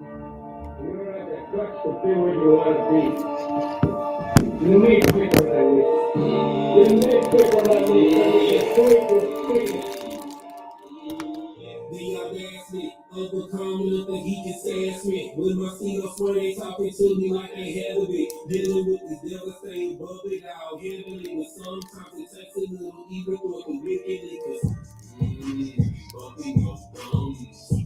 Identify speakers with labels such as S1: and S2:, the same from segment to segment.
S1: You don't have that guts to be where you want to be. You need people like me. You need people like me so we can pray for freedom.
S2: They ask me, Uncle Common look like he can sass me. With my single friend, they talking to me like they had to be. Dealing with this devastating bubbly out, handling with sometimes it takes a little, even for the wicked niggas. Bumping your thumbs.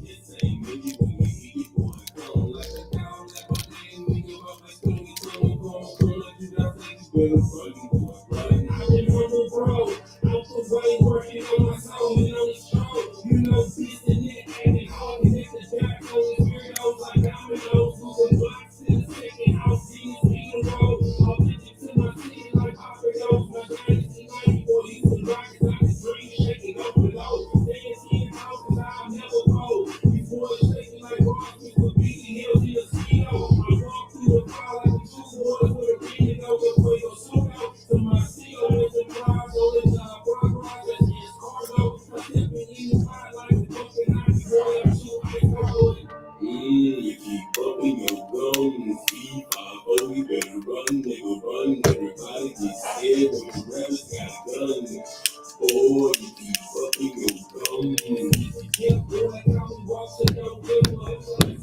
S2: This ain't really when you hear your boy come like a cow, like my name when you're up like Tony Tony, pull up, you got things better funny boy. Right? I've been humble, bro. Out the way, working on my soul and on the show. You know, peace and it, acting hard, and it's the jack on the weirdos like dominoes, moving blocks in the second house, seeing speed and roll. Authentic to my city like Operos, my dynasty, 94, he's some rockets, I can dream, shaking up below. Staying in houses, I'll never go. Before it's shaking like rocks, we could be hills in the CEO. I walk through the fire like a true water with a reading over for your soul out. To my seal, it's a prize, on the job, rock, that's his cargo. I step in the fire like a fucking ice boy, I'm too ice cold. You keep bumping your gums, E5, you better run, nigga, run. Everybody get scared when the rappers got guns. Oh, you keep bumping your gums. Yeah, boy, like how we walk to no river.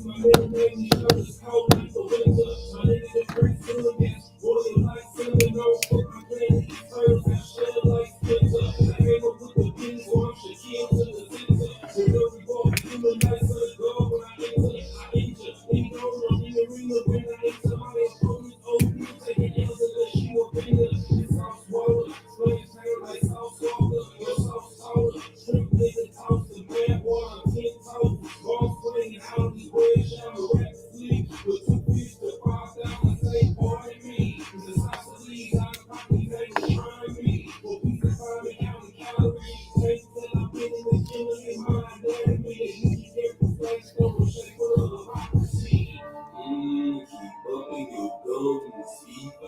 S2: My middle name, you show is cold like the winter. My nigga, the free feeling, yes. Boy, you like feeling, no fuck, my plan is first. I shell like Spencer. I came up with the beat, so I'm Shaquille to the center. The dirty ball, human nice to the goal when I enter. In the arena when I enter my opponent's old view, taking L's unless you a bender. It's all swallow, slaying sound like South Swallow, your South Swallow. Shrimp nigga toss the bad water, 10 toes, ball swinging out these red shower rap sleep. With 2 fish to 5,000, say, pardon me. The sauce leaves out of pocket, they was trying me. For peace and find me out the calories. Taste till I've been in the gym and in my anatomy. And you keep every flex, don't shake for the hypocrisy. Keep bumping your gums, E5,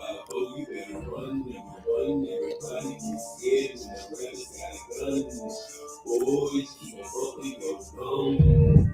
S2: you better run, nigga, run. Everybody get scared when the rappers got guns. Boys, keep bumping your gums.
S3: All right.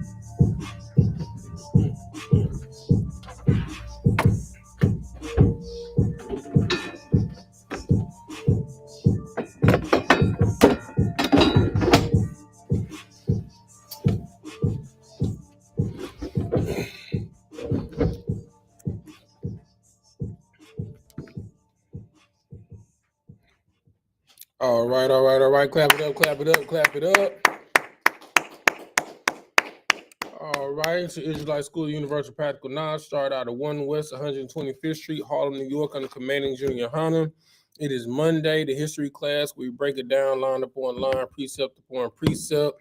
S3: Clap it up. All right, it's the Israelite School of Universal Practical Knowledge. Start out of 1 West 125th Street, Harlem, New York, under commanding Junior YAHANNA. It is Monday, the history class. We break it down line upon line, precept upon precept.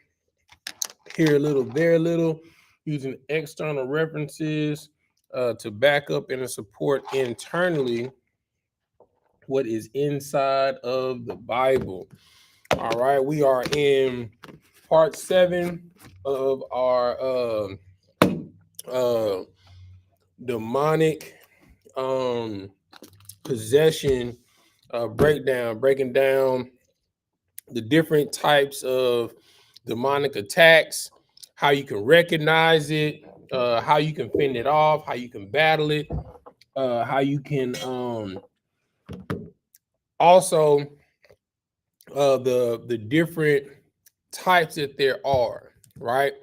S3: Here a little, there a little, using external references to back up and to support internally what is inside of the Bible. All right, we are in part 7 of our demonic possession breaking down the different types of demonic attacks, how you can recognize it, how you can fend it off, how you can battle it, how you can also the different types that there are, right?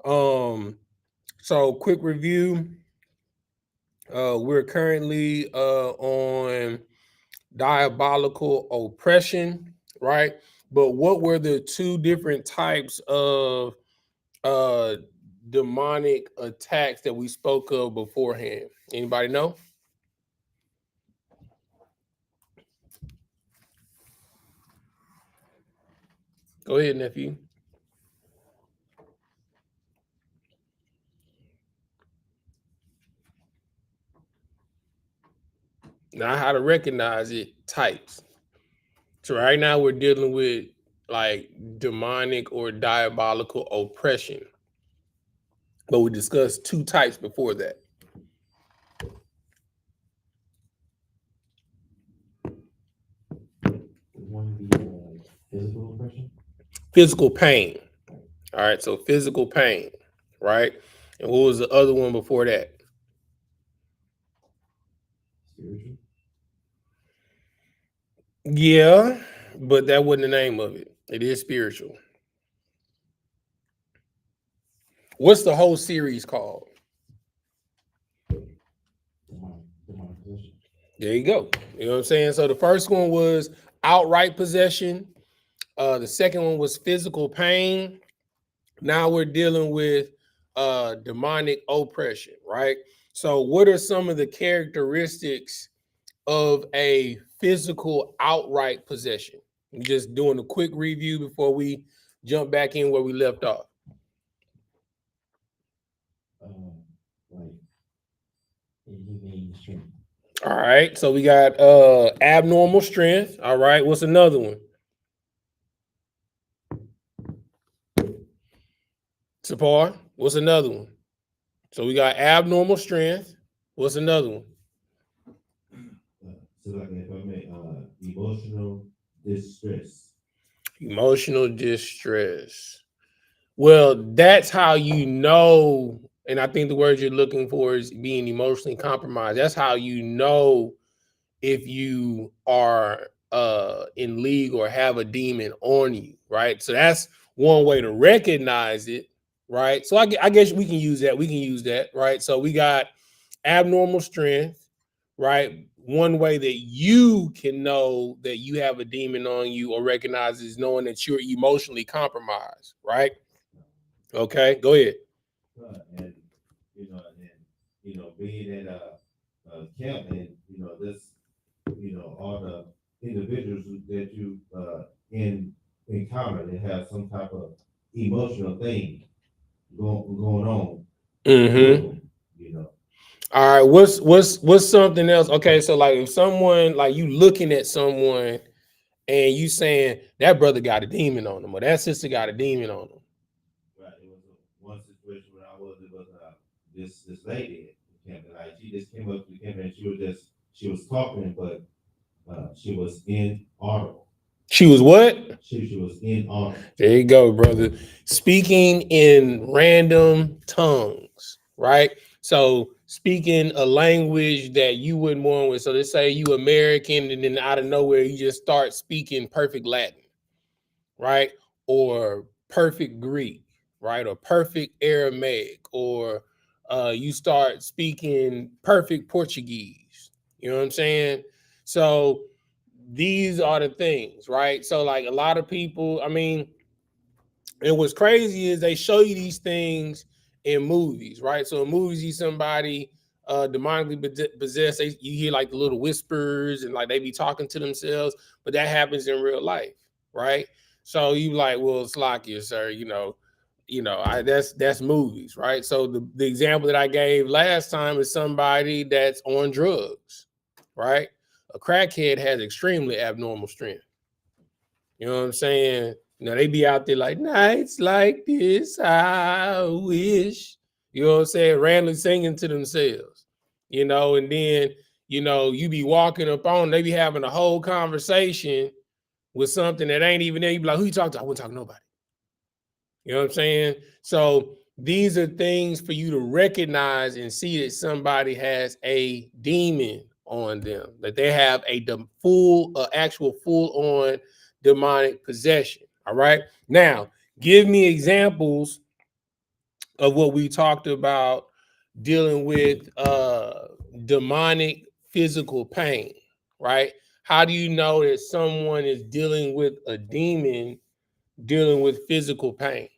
S3: So quick review. We're currently on diabolical oppression, right? But what were the 2 different types of demonic attacks that we spoke of beforehand? Anybody know? Go ahead, nephew. Now, how to recognize it, types. So right now we're dealing with like demonic or diabolical oppression. But we discussed 2 types before that.
S4: One would be physical oppression.
S3: Physical pain. All right, so physical pain, right? And what was the other one before that?
S4: Spiritual.
S3: Yeah, but that wasn't the name of it. It is spiritual. What's the whole series called?
S4: Demonic possession.
S3: There you go. You know what I'm saying? So the first one was outright possession. The second one was physical pain. Now we're dealing with demonic oppression, right? So what are some of the characteristics of a physical outright possession? I'm just doing a quick review before we jump back in where we left off.
S4: Like inhumane strength.
S3: All right, so we got abnormal strength. All right, what's another one? Sapar, what's another one? So we got abnormal strength. What's another one?
S2: So like if I make emotional distress.
S3: Emotional distress. Well, that's how you know, and I think the word you're looking for is being emotionally compromised. That's how you know if you are in league or have a demon on you, right? So that's one way to recognize it, right? So I guess we can use that. We can use that, right? So we got abnormal strength, right? One way that you can know that you have a demon on you or recognize is knowing that you're emotionally compromised, right? Okay, go ahead.
S2: And being at a camp, and this all the individuals that you encounter, they have some type of emotional thing going on.
S3: Mm-hmm. All right, what's something else? Okay, so like if someone, like you looking at someone and you saying that brother got a demon on him or that sister got a demon on him.
S2: Right. It was one situation when it was this lady at camp, like she just came up to the camp and she was talking, but she was inaudible.
S3: She was what?
S2: She was inaudible.
S3: There you go, brother. Speaking in random tongues, right? So speaking a language that you wouldn't want with. So let's say you American and then out of nowhere you just start speaking perfect Latin, right? Or perfect Greek, right? Or perfect Aramaic, or you start speaking perfect Portuguese. You know what I'm saying? So these are the things, right? So like a lot of people, I mean, and what's crazy is they show you these things in movies, right? So in movies, you see somebody demonically possessed, you hear like the little whispers and like they be talking to themselves, but that happens in real life, right? So you like, well, it's like you, sir, that's movies, right? So the example that I gave last time is somebody that's on drugs, right? A crackhead has extremely abnormal strength. You know what I'm saying? They be out there like nights like this, I wish. You know what I'm saying? Randomly singing to themselves. And then, you be walking up on, they be having a whole conversation with something that ain't even there. You be like, who you talking to? I wouldn't talk to nobody. You know what I'm saying? So these are things for you to recognize and see that somebody has a demon on them, that they have actual full-on demonic possession. All right. Now, give me examples of what we talked about dealing with demonic physical pain, right? How do you know that someone is dealing with a demon dealing with physical pain?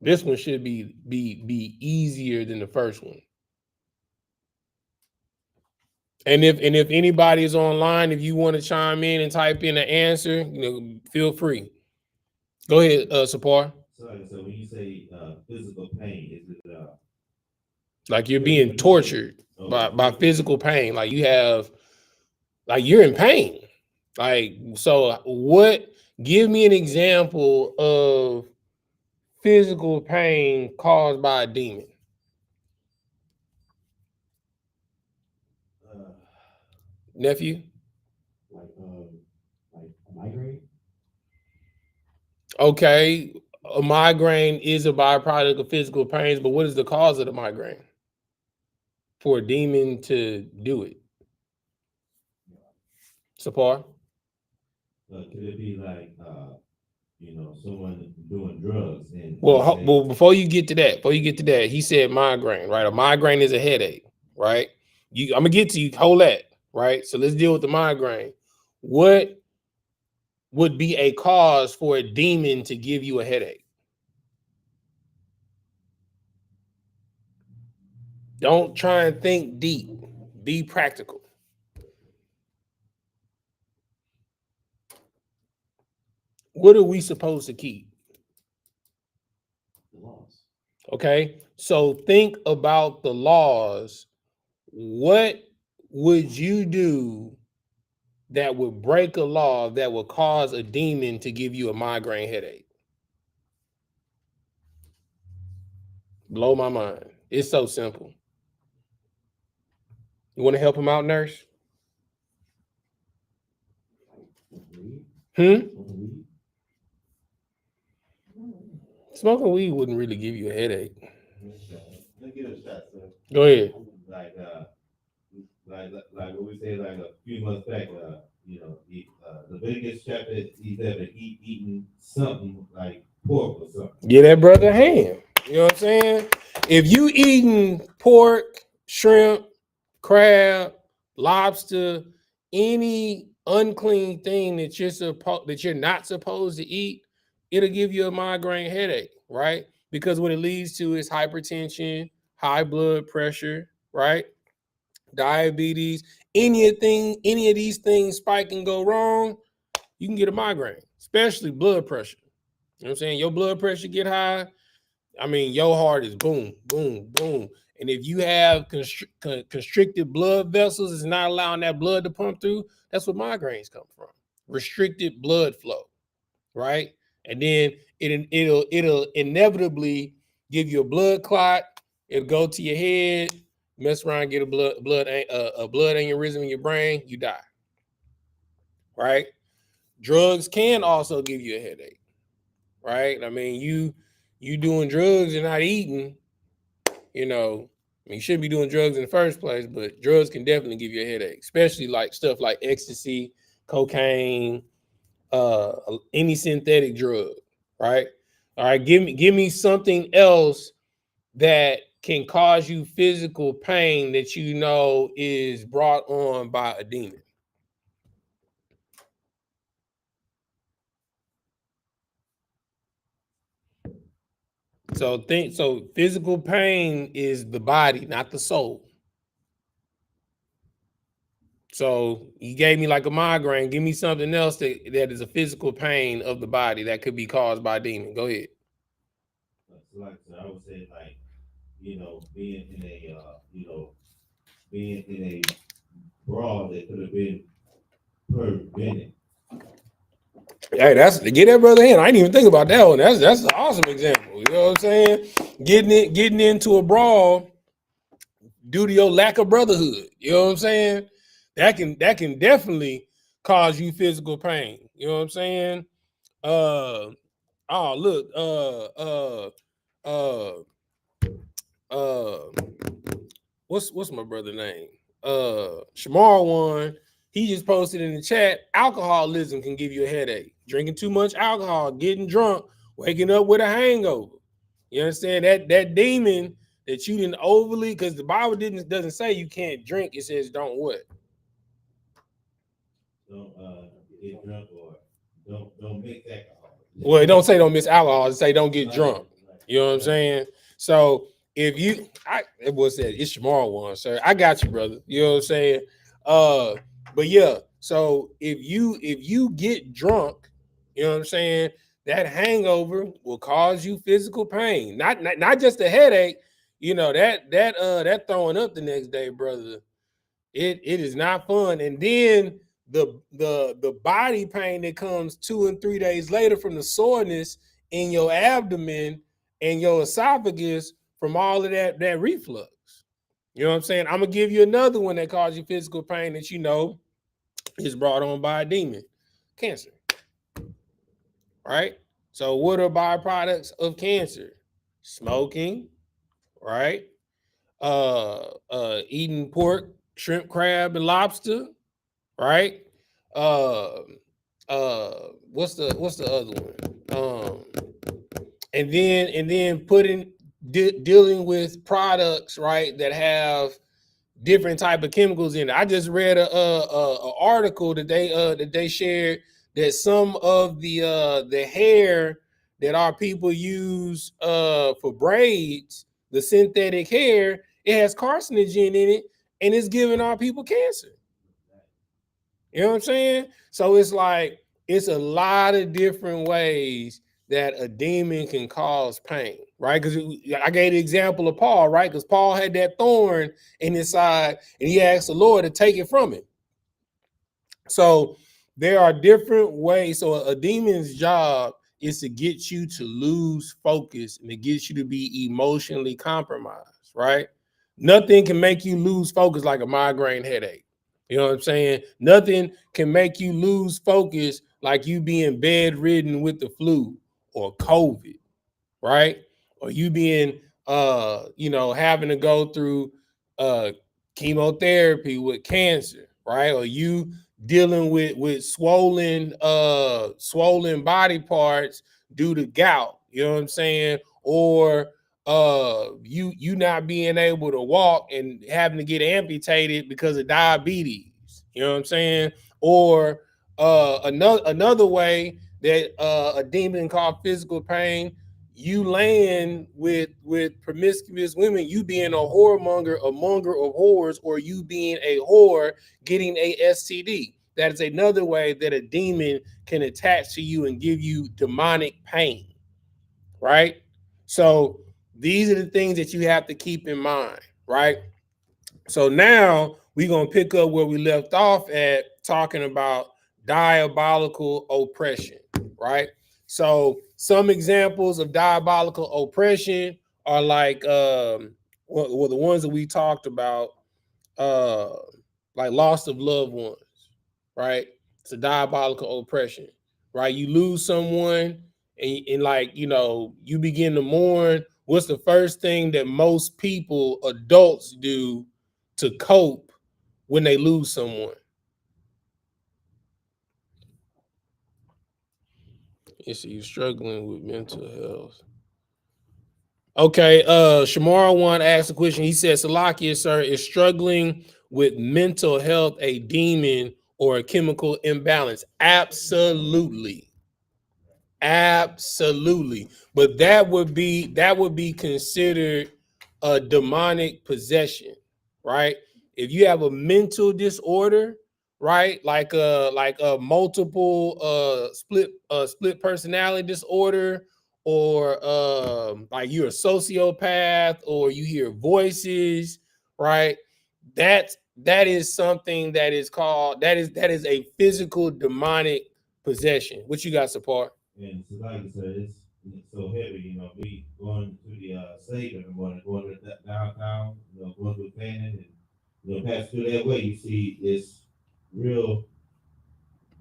S3: This one should be easier than the first one. And if anybody is online, if you want to chime in and type in an answer, feel free. Go ahead, Sapar.
S2: So like I said, when you say physical pain, is it
S3: like you're being tortured by physical pain? Like you're in pain. Like, so give me an example of physical pain caused by a demon. Nephew?
S4: Like a migraine?
S3: Okay. a migraine is a byproduct of physical pains, but what is the cause of the migraine? For a demon to do it. Sapar?
S5: Could it be like, someone doing drugs and
S3: Well, before you get to that, he said migraine, right? A migraine is a headache, right? I'm gonna get to you. Hold that, right? So let's deal with the migraine. What would be a cause for a demon to give you a headache? Don't try and think deep. Be practical. What are we supposed to keep?
S4: The laws.
S3: Okay, so think about the laws. What would you do that would break a law that would cause a demon to give you a migraine headache? Blow my mind. It's so simple. You want to help him out, nurse? Smoking weed wouldn't really give you a headache.
S5: Let's get a shot, sir.
S3: Go ahead.
S5: Like what we said like a few months back, the biggest chapter he's ever eaten something like pork or something.
S3: Get that brother a hand. You know what I'm saying? If you eating pork, shrimp, crab, lobster, any unclean thing that you're not supposed to eat, it'll give you a migraine headache, right? Because what it leads to is hypertension, high blood pressure, right? Diabetes, any of these things spike and go wrong, you can get a migraine, especially blood pressure. You know what I'm saying? Your blood pressure get high, I mean, your heart is boom, boom, boom. And if you have constricted blood vessels, it's not allowing that blood to pump through. That's what migraines come from. Restricted blood flow, right? And then it'll inevitably give you a blood clot. It'll go to your head, mess around, get a blood aneurysm in your brain, you die. Right? Drugs can also give you a headache. Right? I mean, you doing drugs and not eating, you shouldn't be doing drugs in the first place, but drugs can definitely give you a headache, especially like stuff like ecstasy, cocaine, any synthetic drug, right? All right, give me something else that can cause you physical pain that you know is brought on by a demon. So physical pain is the body, not the soul. So you gave me like a migraine. Give me something else that is a physical pain of the body that could be caused by a demon. Go ahead.
S5: Like I would say, like, being in a brawl that could have been prevented.
S3: Hey, get that brother in. I didn't even think about that one. That's an awesome example. You know what I'm saying? Getting into a brawl due to your lack of brotherhood. You know what I'm saying? That can definitely cause you physical pain. You know what I'm saying? Oh look, what's my brother name? Shamar one. He just posted in the chat, alcoholism can give you a headache. Drinking too much alcohol, getting drunk, waking up with a hangover. You understand that demon that you didn't overly, because the Bible doesn't say you can't drink. It says don't what?
S5: Don't get drunk or don't mix alcohol.
S3: Well, it don't say don't mix alcohol. It say don't get drunk. You know what I'm saying? So if you, it was that it's Shamar one, sir. I got you, brother. You know what I'm saying? But yeah. So if you get drunk, you know what I'm saying, that hangover will cause you physical pain, not just a headache. You know that throwing up the next day, brother. It is not fun. And then the body pain that comes 2 and 3 days later from the soreness in your abdomen and your esophagus from all of that reflux. You know what I'm saying? I'm gonna give you another one that causes you physical pain that you know is brought on by a demon. Cancer. Right? So what are byproducts of cancer? Smoking, right? Eating pork, shrimp, crab, and lobster, right? Uh, what's the other one? And then dealing with products, right, that have different type of chemicals in it. I just read a article that they shared that some of the hair that our people use for braids, the synthetic hair, it has carcinogen in it, and it's giving our people cancer. You know what I'm saying? So it's like it's a lot of different ways that a demon can cause pain, right? Because I gave the example of Paul, right? Because Paul had that thorn in his side, and he asked the Lord to take it from him. So there are different ways. So a demon's job is to get you to lose focus and to get you to be emotionally compromised, right? Nothing can make you lose focus like a migraine headache. You know what I'm saying? Nothing can make you lose focus like you being bedridden with the flu or COVID, right? Or you being having to go through chemotherapy with cancer, right? Or you dealing with swollen body parts due to gout, you know what I'm saying? Or you not being able to walk and having to get amputated because of diabetes, you know what I'm saying? Or another way that a demon called physical pain, you laying with promiscuous women, you being a whoremonger, a monger of whores, or you being a whore getting a STD. That is another way that a demon can attach to you and give you demonic pain, right? So these are the things that you have to keep in mind, right? So now we're going to pick up where we left off at talking about diabolical oppression, right? So some examples of diabolical oppression are like the ones that we talked about, uh, like loss of loved ones, right? It's a diabolical oppression, right? You lose someone and like, you begin to mourn. What's the first thing that most people, adults, do to cope when they lose someone? You see, you're struggling with mental health. Okay, Shamar one asked a question. He said, Salakia, sir, is struggling with mental health a demon or a chemical imbalance? Absolutely. Absolutely. But that would be considered a demonic possession, right? If you have a mental disorder, right? Like a multiple split personality disorder, or like you're a sociopath, or you hear voices, right? That is something that is called, that is a physical demonic possession. What you got, Sapar?
S5: And so like I said, it's so heavy, me going to the state every morning, going to the downtown, going to Cannon, and pass through that way, you see it's real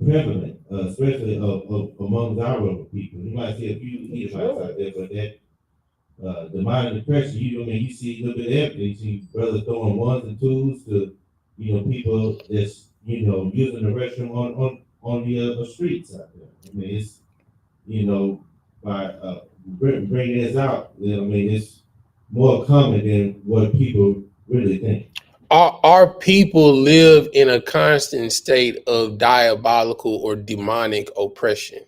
S5: prevalent, especially among our people. You might see a few Edomites out there, but that demonic depression, you see a little bit of everything. You see brothers throwing ones and twos to, people that's, using the restroom on the streets out there. It's, by bringing this out, it's more common than what people really think.
S3: Our people live in a constant state of diabolical or demonic oppression,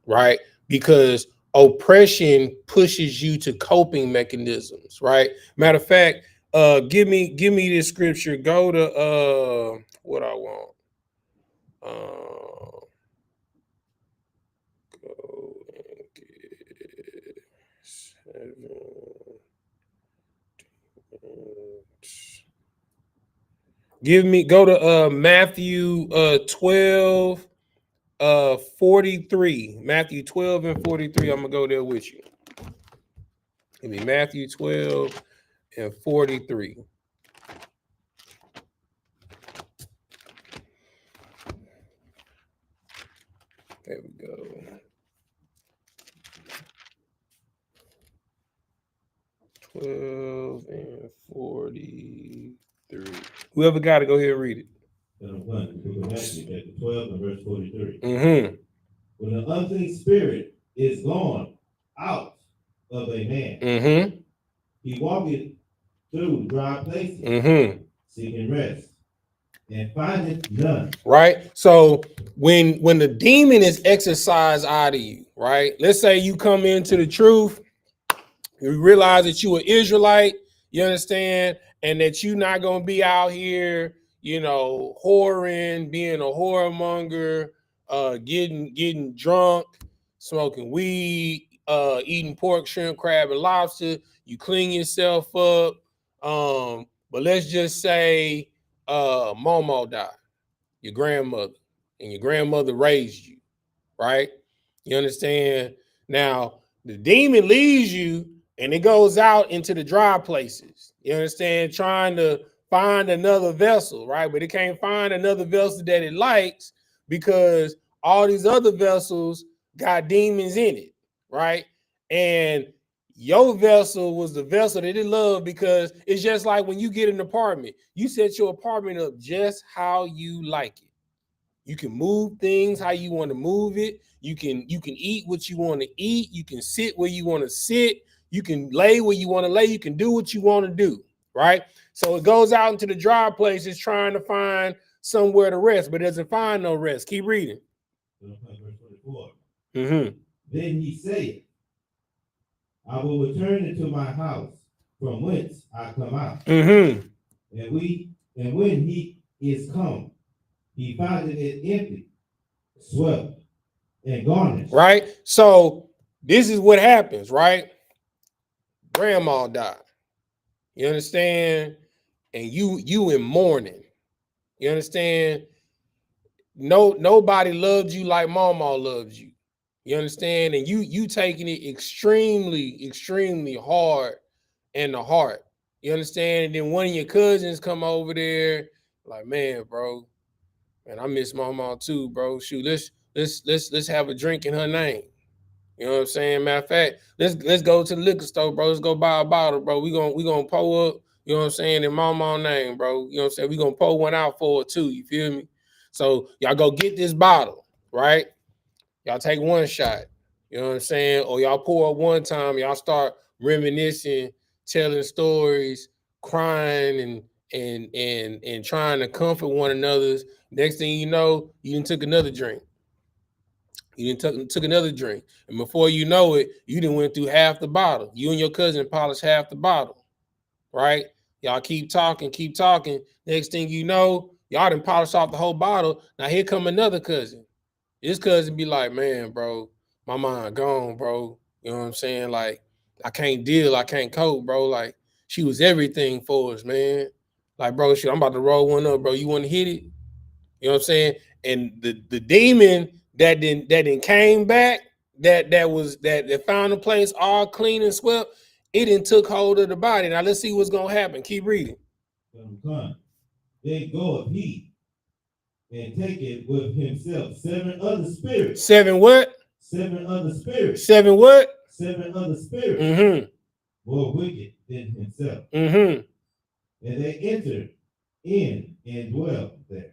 S3: right? Because oppression pushes you to coping mechanisms, right? Matter of fact, give me this scripture. Go to what I want. Go and get 7. Go to Matthew 12 43. Matthew 12 and 43. I'm gonna go there with you. Give me Matthew 12 and 43. There we go. 12 and 43. Whoever got it, go ahead and read it.
S5: And I'm going to the book of Matthew, chapter 12 and verse 43.
S3: Mm-hmm.
S5: When an unclean spirit is gone out of a man,
S3: Mm-hmm.
S5: he walketh through dry places,
S3: Mm-hmm.
S5: seeking rest, and findeth none.
S3: Right. So when the demon is exorcised out of you, right? Let's say you come into the truth, you realize that you are Israelite, you understand, and that you're not gonna be out here, whoring, being a whoremonger, getting drunk, smoking weed, eating pork, shrimp, crab, and lobster. You clean yourself up. But let's just say Momo died, your grandmother, and your grandmother raised you, right? You understand? Now, the demon leaves you and it goes out into the dry places. You understand? Trying to find another vessel, right? But it can't find another vessel that it likes because all these other vessels got demons in it, right? And your vessel was the vessel that it loved, because it's just like when you get an apartment, you set your apartment up just how you like it. You can move things how you want to move it. You can eat what you want to eat. You can sit where you want to sit. You can lay where you want to lay. You can do what you want to do, right? So it goes out into the dry places trying to find somewhere to rest, but it doesn't find no rest. Keep reading.
S5: Verse 24.
S3: Mm-hmm.
S5: Then he said, I will return into my house from whence I come out.
S3: Mm-hmm.
S5: And when he is come, he found it empty, swept, and garnished.
S3: Right? So this is what happens, right? Grandma died. You understand? And you in mourning. You understand? Nobody loved you like mama loved you. You understand? And you taking it extremely hard in the heart. You understand? And then one of your cousins come over there, like, man, bro, man, I miss mama too, bro. Shoot, let's have a drink in her name. You know what I'm saying? Matter of fact, let's go to the liquor store, bro. Let's go buy a bottle, bro. We gonna pull up, you know what I'm saying, in mama's name, bro. You know what I'm saying? We gonna pull one out for her too. You feel me? So y'all go get this bottle, right? Y'all take one shot, you know what I'm saying? Or y'all pour up one time, y'all start reminiscing, telling stories, crying, and trying to comfort one another. Next thing you know, you done took another drink. You done took another drink. And before you know it, you done went through half the bottle. You and your cousin polished half the bottle, right? Y'all keep talking. Next thing you know, y'all done polished off the whole bottle. Now here come another cousin. This cousin be like, man, bro, my mind gone, bro. You know what I'm saying? Like, I can't cope, bro. Like, she was everything for us, man. Like, bro, shit, I'm about to roll one up, bro. You want to hit it? You know what I'm saying? And the demon that then came back, that found the place all clean and swept, it then took hold of the body. Now let's see what's gonna happen. Keep reading.
S5: Then goeth he and taketh with himself 7 other spirits.
S3: 7 what?
S5: 7 other spirits.
S3: 7 what?
S5: 7 other spirits.
S3: Mm-hmm.
S5: More wicked than himself.
S3: Mm-hmm.
S5: And they entered in and dwelt there.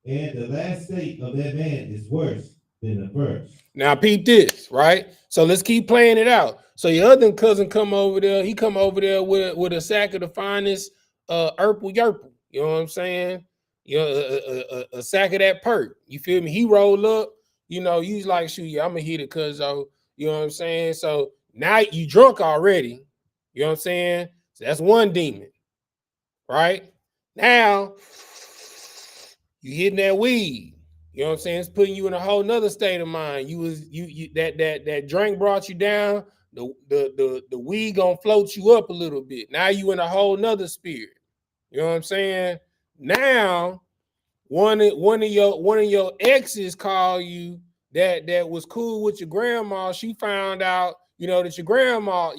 S5: And the last state of that man is worse than the first.
S3: Now peep this, right? So let's keep playing it out. So your other cousin come over there. He come over there with a sack of the finest Urple Yerple. You know what I'm saying? You know, a sack of that perk. You feel me? He roll up. You know, you like, shoot, yeah, I'm gonna hit it, cuz you know what I'm saying? So now you drunk already. You know what I'm saying? So that's one demon, right? Now you hitting that weed. You know what I'm saying? It's putting you in a whole nother state of mind. You that drink brought you down. The weed gonna float you up a little bit. Now you in a whole nother spirit. You know what I'm saying? Now one of your exes call you that was cool with your grandma. She found out, you know, that your grandma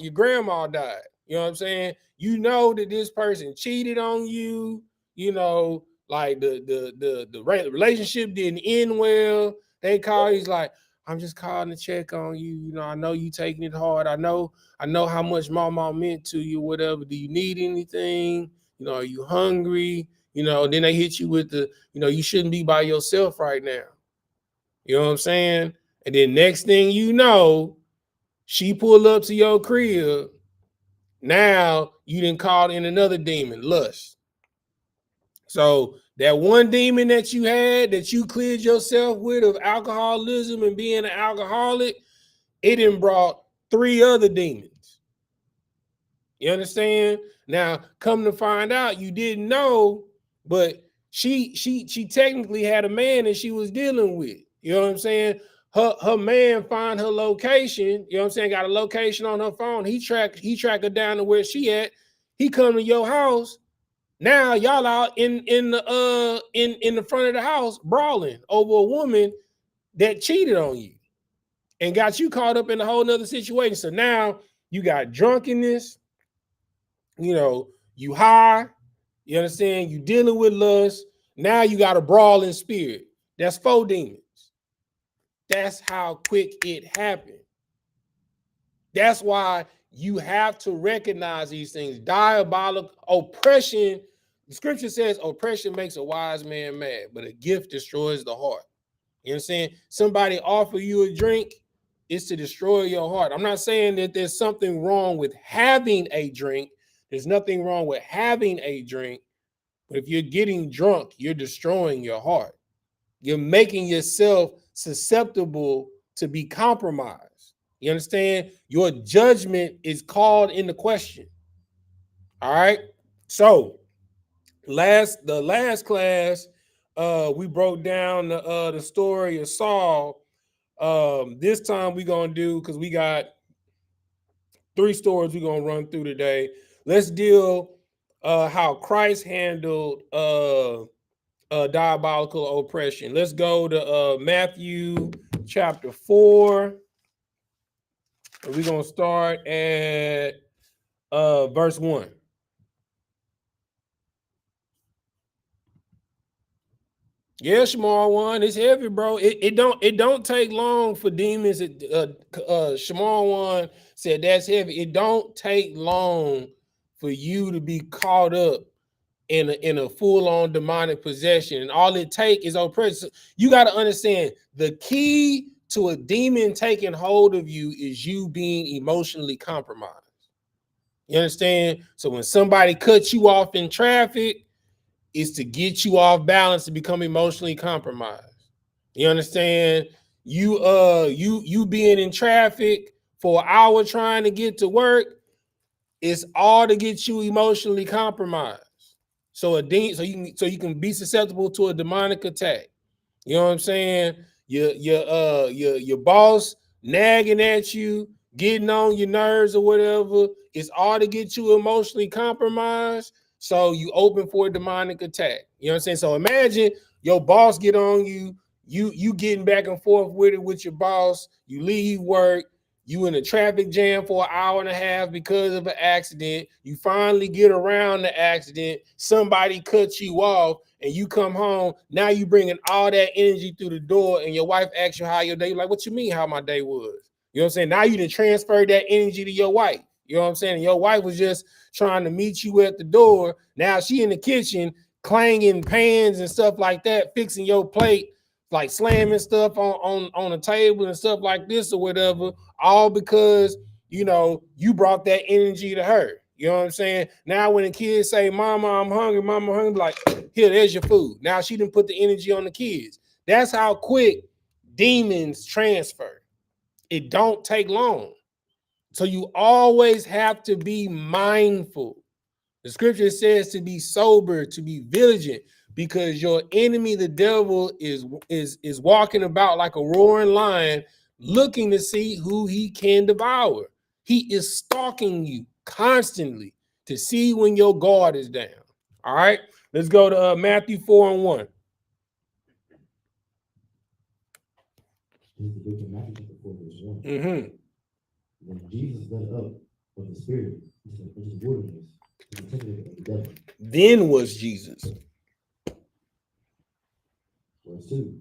S3: died. You know what I'm saying? You know that this person cheated on you, you know, like the relationship didn't end well. They call, he's like, I'm just calling to check on you. You know, I know you taking it hard. I know how much mama meant to you, whatever. Do you need anything? You know, are you hungry? You know, then they hit you with the, you know, you shouldn't be by yourself right now. You know what I'm saying? And then next thing you know, she pull up to your crib. Now you didn't call in another demon, lust. So that one demon that you had, that you cleared yourself with of alcoholism and being an alcoholic, it done brought 3 other demons. You understand? Now, come to find out, you didn't know, but she technically had a man that she was dealing with. You know what I'm saying? Her man find her location. You know what I'm saying? Got a location on her phone. He track her down to where she at. He come to your house. Now y'all out in the front of the house brawling over a woman that cheated on you and got you caught up in a whole nother situation. So now you got drunkenness, you know, you high, you understand, you dealing with lust. Now you got a brawling spirit. That's 4 demons. That's how quick it happened. That's why you have to recognize these things. Diabolical oppression. The scripture says oppression makes a wise man mad, but a gift destroys the heart. You know what I'm saying? Somebody offer you a drink, it's to destroy your heart. I'm not saying that there's something wrong with having a drink. There's nothing wrong with having a drink. But if you're getting drunk, you're destroying your heart. You're making yourself susceptible to be compromised. You understand? Your judgment is called into question. All right. So the last class, we broke down the story of Saul. This time we're gonna do, because we got 3 stories we're gonna run through today. Let's deal how Christ handled diabolical oppression. Let's go to Matthew chapter 4. We're gonna start at verse 1. Yeah, small one. It's heavy, bro. It don't take long for demons. Small one said that's heavy. It don't take long for you to be caught up in a full-on demonic possession. And all it take is oppression. You got to understand, the key to a demon taking hold of you is you being emotionally compromised. You understand? So when somebody cuts you off in traffic, it's to get you off balance to become emotionally compromised. You understand? You being in traffic for an hour trying to get to work, it's all to get you emotionally compromised. So you can be susceptible to a demonic attack. You know what I'm saying? Your boss nagging at you, getting on your nerves or whatever. It's all to get you emotionally compromised. So you open for a demonic attack. You know what I'm saying? So imagine your boss get on you, you getting back and forth with it with your boss. You leave work. You in a traffic jam for an hour and a half because of an accident. You finally get around the accident. Somebody cuts you off and you come home. Now you bringing all that energy through the door and your wife asks you how your day. You're like, what you mean how my day was? You know what I'm saying? Now you done transferred that energy to your wife. You know what I'm saying? And your wife was just trying to meet you at the door. Now she in the kitchen clanging pans and stuff like that, fixing your plate, like slamming stuff on the table and stuff like this or whatever, all because, you know, you brought that energy to her. You know what I'm saying? Now when the kids say, mama, I'm hungry, like, here, there's your food. Now she didn't put the energy on the kids. That's how quick demons transfer. It don't take long. So you always have to be mindful. The scripture says to be sober, to be vigilant, because your enemy, the devil, is walking about like a roaring lion, looking to see who he can devour. He is stalking you constantly to see when your guard is down. All right, let's go to Matthew 4:1.
S4: This is the book of Matthew chapter 4, verse 1.
S3: Mm-hmm.
S4: When Jesus led up of the Spirit into the wilderness, to be tempted of the devil.
S3: Then was Jesus.
S4: Verse 2.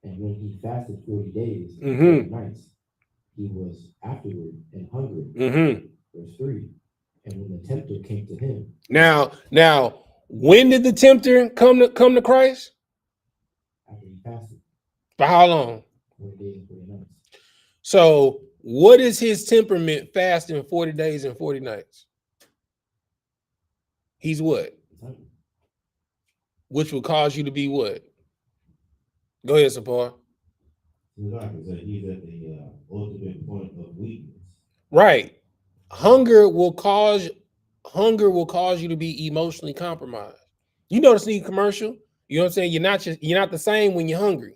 S4: And when he fasted 40 days and
S3: Mm-hmm.
S4: 40 nights, he was afterward and hungry.
S3: Mm-hmm.
S4: Verse 3. And when the tempter came to him,
S3: Now, when did the tempter come to Christ?
S4: after he fasted
S3: For how long?
S4: 40 days and 40 nights,
S3: So, what is his temperament fasting 40 days and 40 nights? He's what?
S4: he's hungry.
S3: Which will cause you to be what? Go ahead, Sapar.
S5: So like I said, he's at the ultimate point of weakness.
S3: Right. Hunger will cause you to be emotionally compromised. You notice the commercial? You know what I'm saying? You're not the same when you're hungry.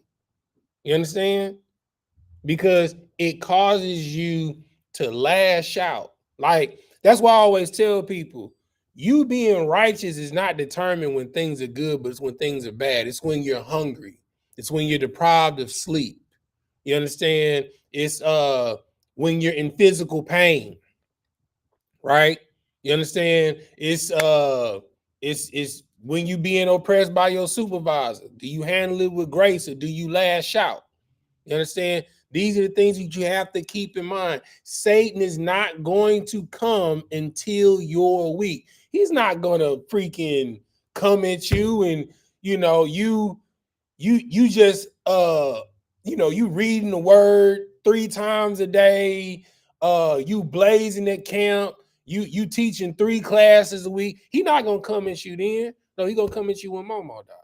S3: You understand? Because it causes you to lash out. Like, that's why I always tell people, you being righteous is not determined when things are good, but it's when things are bad. It's when you're hungry. It's when you're deprived of sleep. You understand? It's when you're in physical pain, right? You understand? It's when you being oppressed by your supervisor. Do you handle it with grace or do you lash out? You understand? These are the things that you have to keep in mind. Satan is not going to come until you're weak. He's not gonna freaking come at you and you just you reading the word 3 times a day, you blazing at camp, you teaching 3 classes a week. He not gonna come at you then. No, he gonna come at you when Mama dies.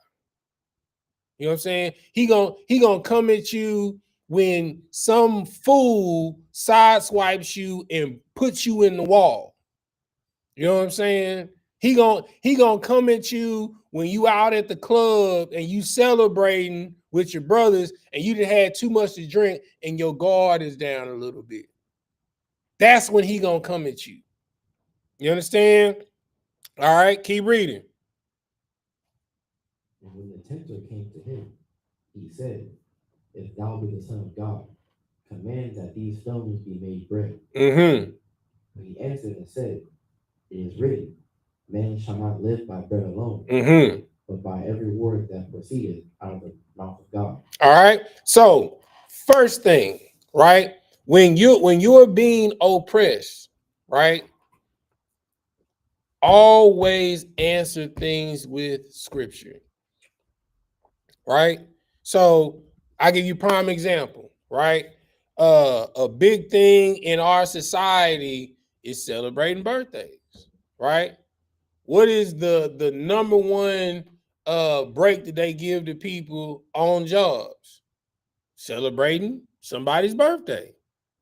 S3: You know what I'm saying? He gonna come at you when some fool sideswipes you and puts you in the wall. You know what I'm saying? He gonna come at you when you out at the club and you celebrating with your brothers and you done had too much to drink and your guard is down a little bit. That's when he gonna come at you. You understand? All right, keep reading.
S4: And when the tempter came to him, he said, If thou be the Son of God, command that these stones be made bread.
S3: Mm-hmm.
S4: But he answered and said, It is written, Man shall not live by bread alone,
S3: Mm-hmm.
S4: but by every word that proceedeth out of the mouth of God.
S3: All right. So first thing, right? When you're being oppressed, right? Always answer things with scripture, right? So I give you prime example, right? A big thing in our society is celebrating birthdays, right? What is the number one break that they give to people on jobs? Celebrating somebody's birthday.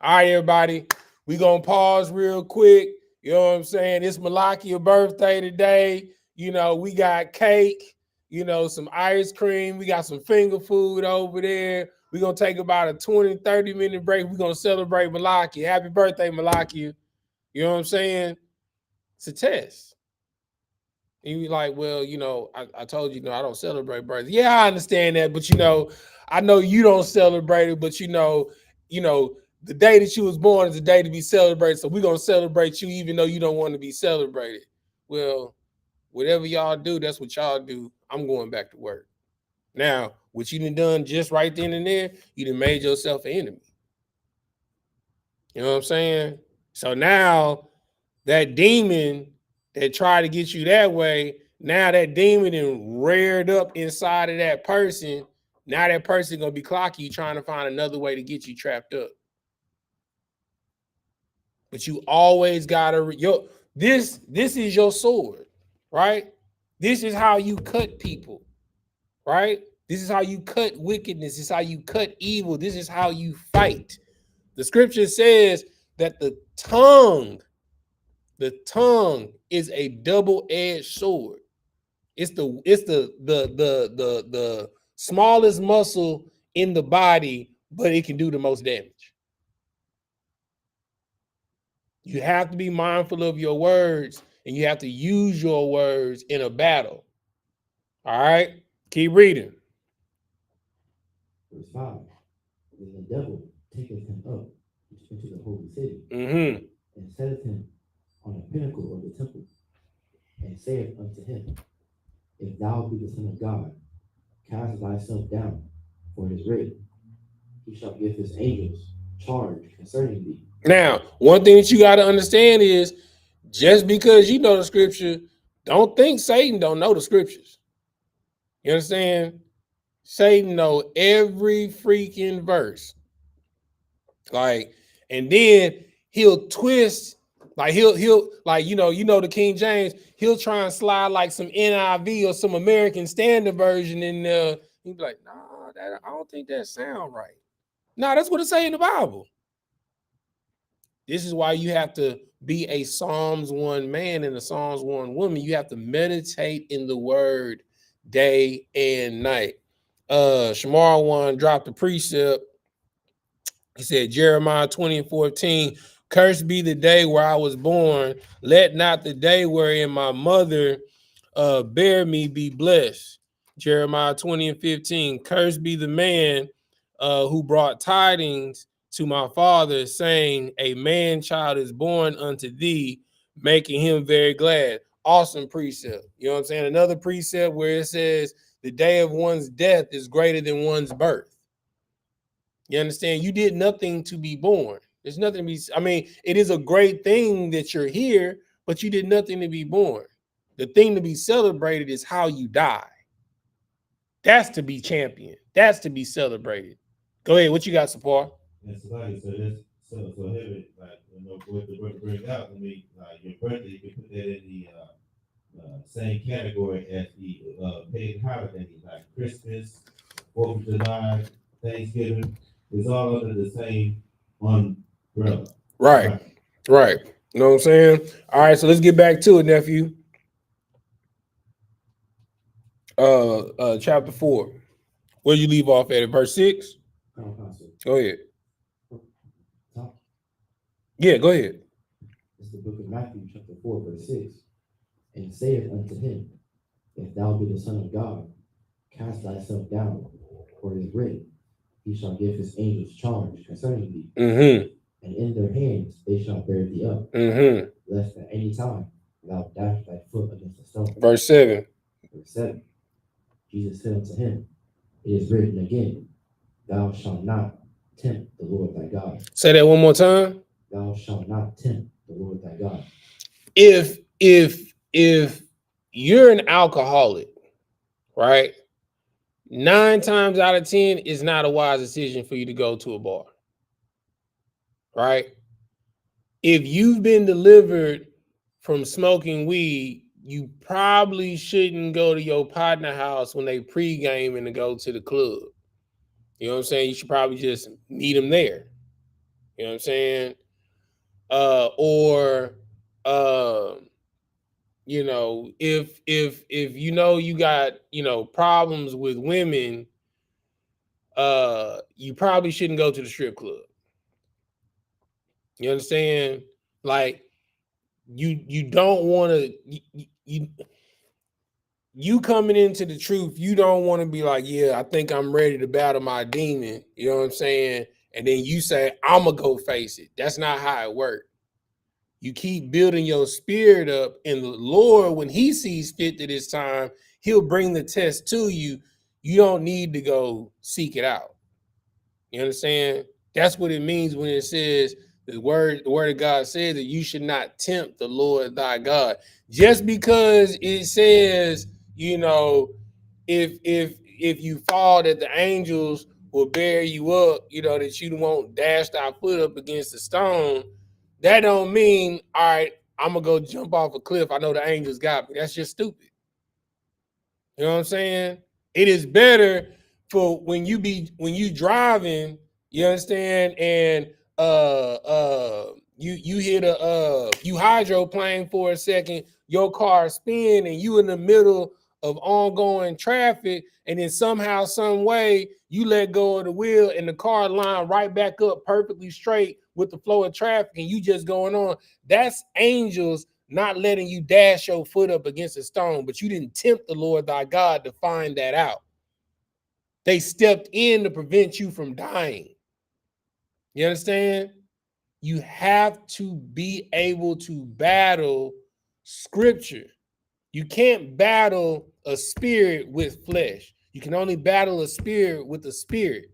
S3: All right, everybody, we gonna pause real quick. You know what I'm saying? It's Malakia's birthday today. We got cake, some ice cream. We got some finger food over there. We're gonna take about a 20-30 minute break. We're gonna celebrate Malakia. Happy birthday, Malakia. You know what I'm saying? It's a test. And you're like, well, I told you, I don't celebrate birthdays. Yeah, I understand that, but I know you don't celebrate it, but the day that you was born is a day to be celebrated. So we're gonna celebrate you, even though you don't want to be celebrated. Well, whatever y'all do, that's what y'all do. I'm going back to work. Now, what you done just right then and there, you done made yourself an enemy. You know what I'm saying? So now that demon that tried to get you that way, now that demon and reared up inside of that person. Now that person gonna be clocking you, trying to find another way to get you trapped up. But you always gotta this is your sword, right? This is how you cut people, right? This is how you cut wickedness. This is how you cut evil. This is how you fight. The scripture says that the tongue is a double-edged sword. It's the smallest muscle in the body, but it can do the most damage. You have to be mindful of your words, and you have to use your words in a battle. All right, keep reading.
S4: Verse 5. Then the devil taketh him up into the holy city,
S3: Mm-hmm.
S4: and setteth him on a pinnacle of the temple, and saith unto him, If thou be the Son of God, cast thyself down, For it is written, he shall give his angels charge concerning thee.
S3: Now, one thing that you got to understand is just because you know the scripture, don't think Satan don't know the scriptures. You understand? Satan know every freaking verse. Like, and then he'll twist, like he'll like you know the King James, he'll try and slide like some NIV or some American Standard Version in there. He'd be like, nah, I don't think that sound right. Nah, that's what it say in the Bible. This is why you have to be a Psalms 1 man and a Psalms 1 woman. You have to meditate in the word day and night. Shamar 1 dropped a precept. He said, Jeremiah 20:14, cursed be the day where I was born. Let not the day wherein my mother bare me be blessed. Jeremiah 20:15, cursed be the man who brought tidings to my father, saying, a man child is born unto thee, making him very glad. Awesome precept. You know what I'm saying? Another precept where it says, the day of one's death is greater than one's birth. You understand? You did nothing to be born. There's nothing to be, I mean, it is a great thing that you're here, but you did nothing to be born. The thing to be celebrated is how you die. That's to be championed. That's to be celebrated. Go ahead. What you got, Sapar?
S5: And so like so this so heavy, like what the brother bring out, I mean, your birthday, you can put that in the same category as the paid holidays, like Christmas, 4th of July, Thanksgiving. It's all under the same umbrella.
S3: Right. You know what I'm saying? All right, so let's get back to it, nephew. Chapter 4. Where you leave off at verse 6? Go ahead.
S4: Top.
S3: Yeah, go ahead.
S4: It's the book of Matthew, chapter 4, verse 6. And saith unto him, if thou be the Son of God, cast thyself down, for it is written, he shall give his angels charge concerning thee.
S3: Mm-hmm.
S4: And in their hands they shall bear thee up,
S3: Mm-hmm.
S4: lest at any time thou dash thy foot against a stone.
S3: Verse 7.
S4: Verse 7. Jesus said unto him, it is written again, thou shalt not tempt the Lord thy God.
S3: Say that one more time.
S4: Thou shalt not tempt the Lord thy God.
S3: If you're an alcoholic, right? 9 times out of 10, it's not a wise decision for you to go to a bar, right? If you've been delivered from smoking weed, you probably shouldn't go to your partner house when they pregame and to go to the club. You know what I'm saying? You should probably just meet them there. You know what I'm saying? You know, if you know you got, you know, problems with women, you probably shouldn't go to the strip club. You understand? Like you don't want to you coming into the truth, you don't want to be like, yeah, I think I'm ready to battle my demon. You know what I'm saying? And then you say, I'm gonna go face it. That's not how it works. You keep building your spirit up, and the Lord, when he sees fit that it's time, he'll bring the test to you. You don't need to go seek it out. You understand? That's what it means when it says the word of God says that you should not tempt the Lord thy God. Just because it says, you know, if you fall, that the angels will bear you up, you know, that you won't dash thy foot up against a stone. That don't mean, all right, I'm gonna go jump off a cliff. I know the angels got me. That's just stupid. You know what I'm saying? It is better for when you driving, you understand, and you hit you hydroplane for a second, your car spin, and you in the middle of ongoing traffic, and then somehow, some way, you let go of the wheel and the car line right back up perfectly straight with the flow of traffic, and you just going on. That's angels not letting you dash your foot up against a stone, but you didn't tempt the Lord thy God to find that out. They stepped in to prevent you from dying. You understand? You have to be able to battle scripture. You can't battle a spirit with flesh. You can only battle a spirit with a spirit.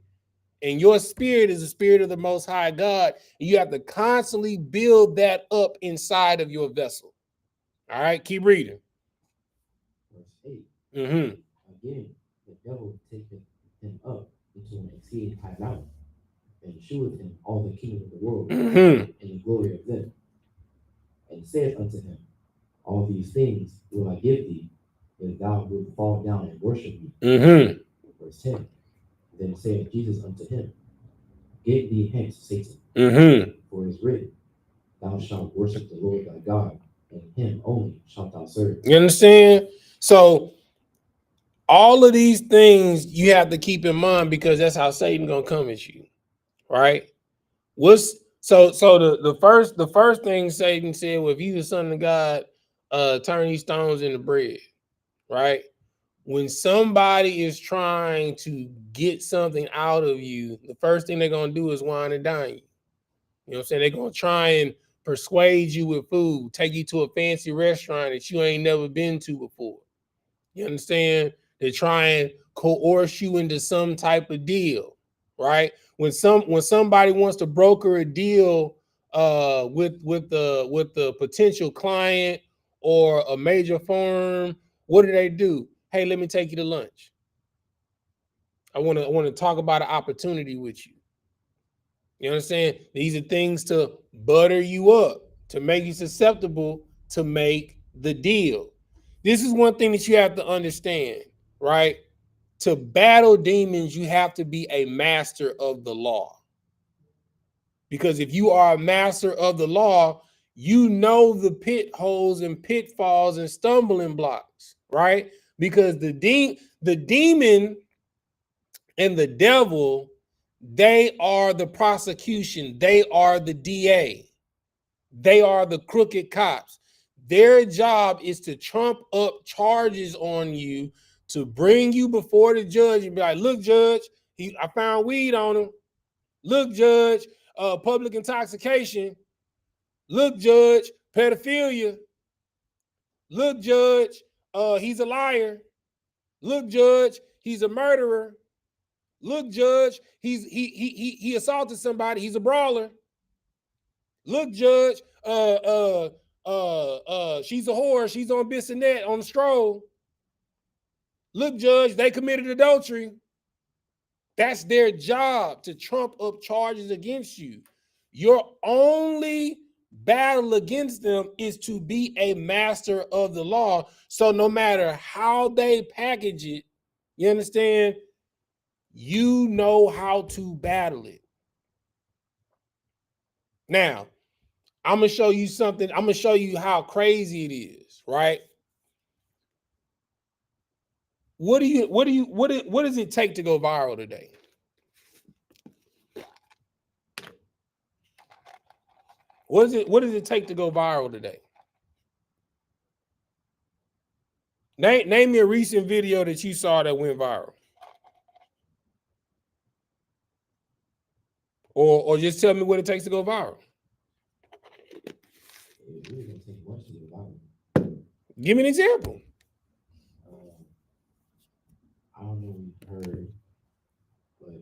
S3: And your spirit is the spirit of the Most High God. And you have to constantly build that up inside of your vessel. All right, keep reading.
S4: Verse 8.
S3: Mm-hmm.
S4: Again, the devil taketh him up into an exceeding high mountain, and sheweth him all the kingdom of the world,
S3: Mm-hmm.
S4: and the glory of them, and saith unto him, all these things will I give thee, if thou wilt fall down and worship me.
S3: Mm-hmm.
S4: Verse 10. Then saith Jesus unto him, get thee hence, Satan,
S3: Mm-hmm.
S4: for it is written, thou shalt worship the Lord thy God, and him only shalt thou serve.
S3: You understand? So all of these things you have to keep in mind, because that's how Satan gonna come at you, right? The first thing Satan said, well, if you the son of God, turn these stones into bread, right? When somebody is trying to get something out of you, the first thing they're gonna do is wine and dine you. You know what I'm saying? They're gonna try and persuade you with food, take you to a fancy restaurant that you ain't never been to before. You understand? They try and coerce you into some type of deal, right? When somebody wants to broker a deal with the potential client or a major firm, what do? Hey, let me take you to lunch. I want to talk about an opportunity with you. You understand? These are things to butter you up, to make you susceptible to make the deal. This is one thing that you have to understand, right? To battle demons, you have to be a master of the law. Because if you are a master of the law, you know the pit holes and pitfalls and stumbling blocks, right? Because the demon and the devil, they are the prosecution. They are the DA. They are the crooked cops. Their job is to trump up charges on you, to bring you before the judge and be like, look, judge, I found weed on him. Look, judge, public intoxication. Look, judge, pedophilia. Look, judge, he's a liar. Look, judge, he's a murderer. Look, judge, he assaulted somebody. He's a brawler. Look, judge, she's a whore. She's on Bissonnette on the stroll. Look, judge, they committed adultery. That's their job, to trump up charges against you. Your only battle against them is to be a master of the law. So no matter how they package it, you understand, you know how to battle it. Now, I'm gonna show you something. I'm gonna show you how crazy it is, right? What does it take to go viral today? What does it take to go viral today? Name me a recent video that you saw that went viral. Or just tell me what it takes to go viral.
S4: It really don't take much to get viral.
S3: Give me an example.
S4: I don't know if you've heard, but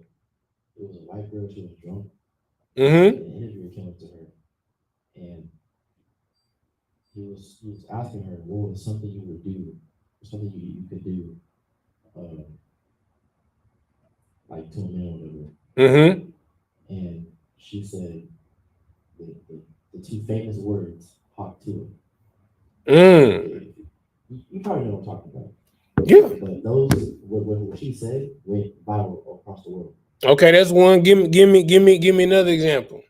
S4: it was a white girl. She was drunk.
S3: Mm-hmm.
S4: An interviewer came up to her, and he was asking her, what was something you would do, something you could do, like to a man or whatever.
S3: Mm-hmm.
S4: And she said the two famous words, hot to it. You probably know what I'm talking about.
S3: Yeah.
S4: But those, what she said, went viral across the world.
S3: Okay, that's one. Give me another example.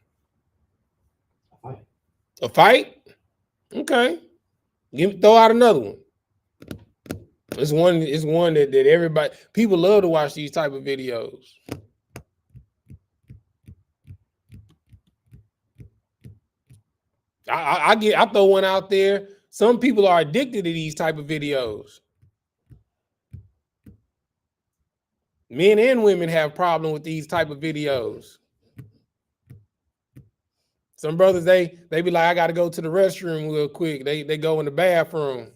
S4: A fight.
S3: A fight? Okay. Throw out another one. It's one that everybody, people love to watch these type of videos. I throw one out there. Some people are addicted to these type of videos. Men and women have problem with these type of videos. Some brothers, they be like, I got to go to the restroom real quick. They go in the bathroom.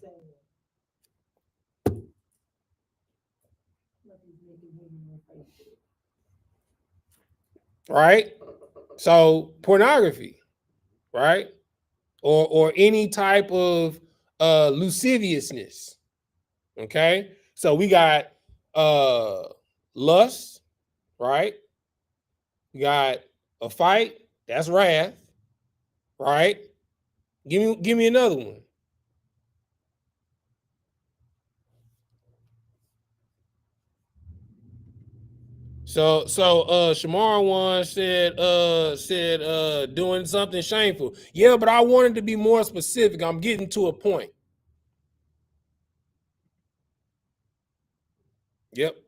S3: right? So pornography, right? Or any type of lasciviousness. Okay, so we got lust, right? We got a fight, that's wrath, right? Give me another one. So Shamar one said doing something shameful. Yeah, but I wanted to be more specific. I'm getting to a point. Yep.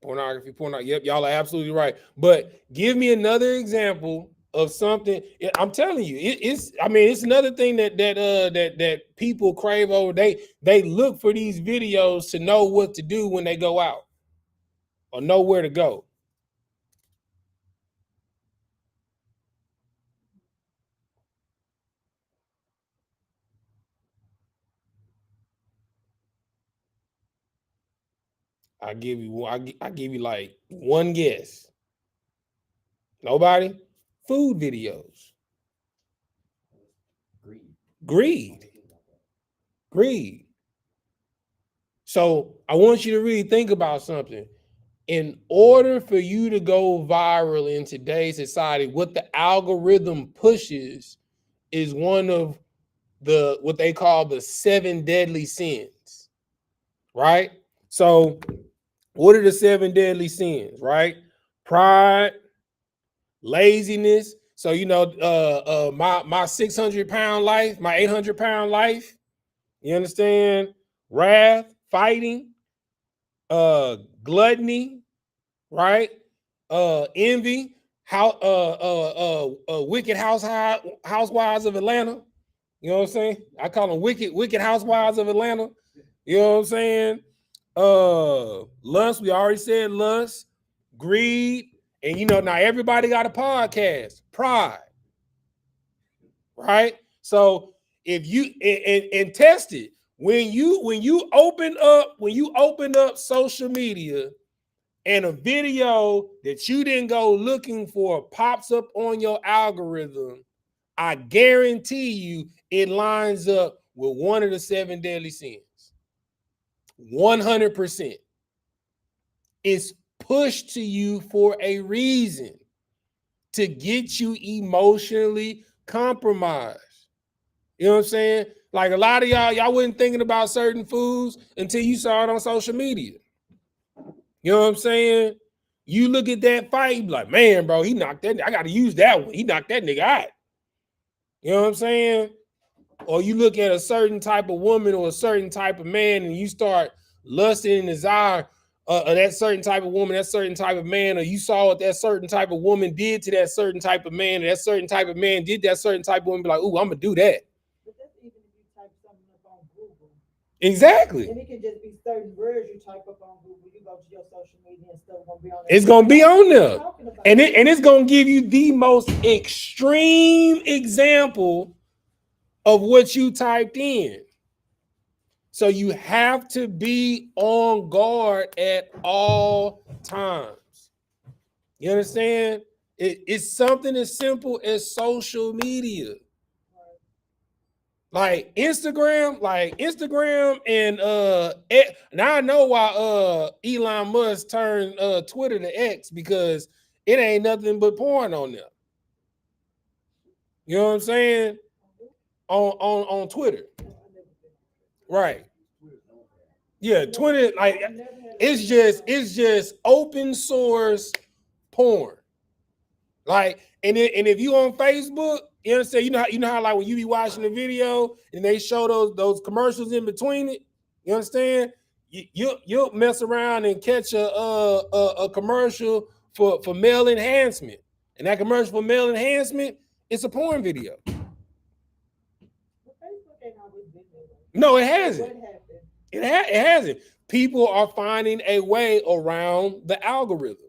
S3: Pornography. Yep, y'all are absolutely right. But give me another example of something. I'm telling you, it's. I mean, it's another thing that people crave over. They look for these videos to know what to do when they go out or know where to go. I give you like one guess. Nobody? Food videos. Greed. Greed. So I want you to really think about something. In order for you to go viral in today's society, what the algorithm pushes is one of the what they call the 7 deadly sins, right? So what are the 7 deadly sins, right? Pride, laziness. So my 600-pound life, my 800-pound life, you understand? Wrath, fighting, gluttony, right? Envy, how wicked housewives of Atlanta. You know what I'm saying? I call them wicked housewives of Atlanta. You know what I'm saying? Lust, we already said lust, greed, and now everybody got a podcast, pride, right? So if you and test it, when you open up social media and a video that you didn't go looking for pops up on your algorithm, I guarantee you it lines up with one of the 7 deadly sins. 100%. It's pushed to you for a reason, to get you emotionally compromised. You know what I'm saying? Like a lot of y'all wasn't thinking about certain foods until you saw it on social media. You know what I'm saying? You look at that fight, you be like, man, bro, he knocked that. I got to use that one. He knocked that nigga out. You know what I'm saying? Or you look at a certain type of woman or a certain type of man and you start lusting and desire of that certain type of woman, that certain type of man, or you saw what that certain type of woman did to that certain type of man, and that certain type of man did that certain type of woman, be like, ooh, I'm going to do that.
S6: But that's even if you type something up on Google.
S3: Exactly.
S6: And it can just be certain words you type up on Google. You go to your social media and stuff gonna be on there.
S3: It's gonna be on there, and it's gonna give you the most extreme example of what you typed in. So you have to be on guard at all times. You understand? It's something as simple as social media. Like Instagram and now I know why Elon Musk turned Twitter to X, because it ain't nothing but porn on there. You know what I'm saying? On Twitter. Right. Yeah, Twitter, like it's just open source porn. Like, and if you on Facebook, you understand, you know how like when you be watching the video and they show those commercials in between it, you understand? You'll mess around and catch a commercial for male enhancement. And that commercial for male enhancement, it's a porn video. No, it hasn't. It hasn't. People are finding a way around the algorithm.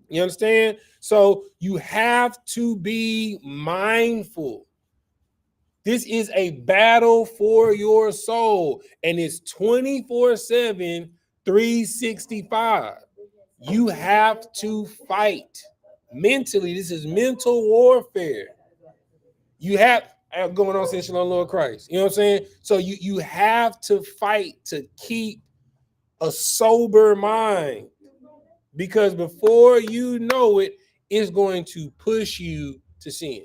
S3: You understand? So you have to be mindful. This is a battle for your soul, and it's 24/7, 365. You have to fight. Mentally, this is mental warfare. You have going on since Shalom Lord Christ. You know what I'm saying? So you have to fight to keep a sober mind, because before you know it, it's going to push you to sin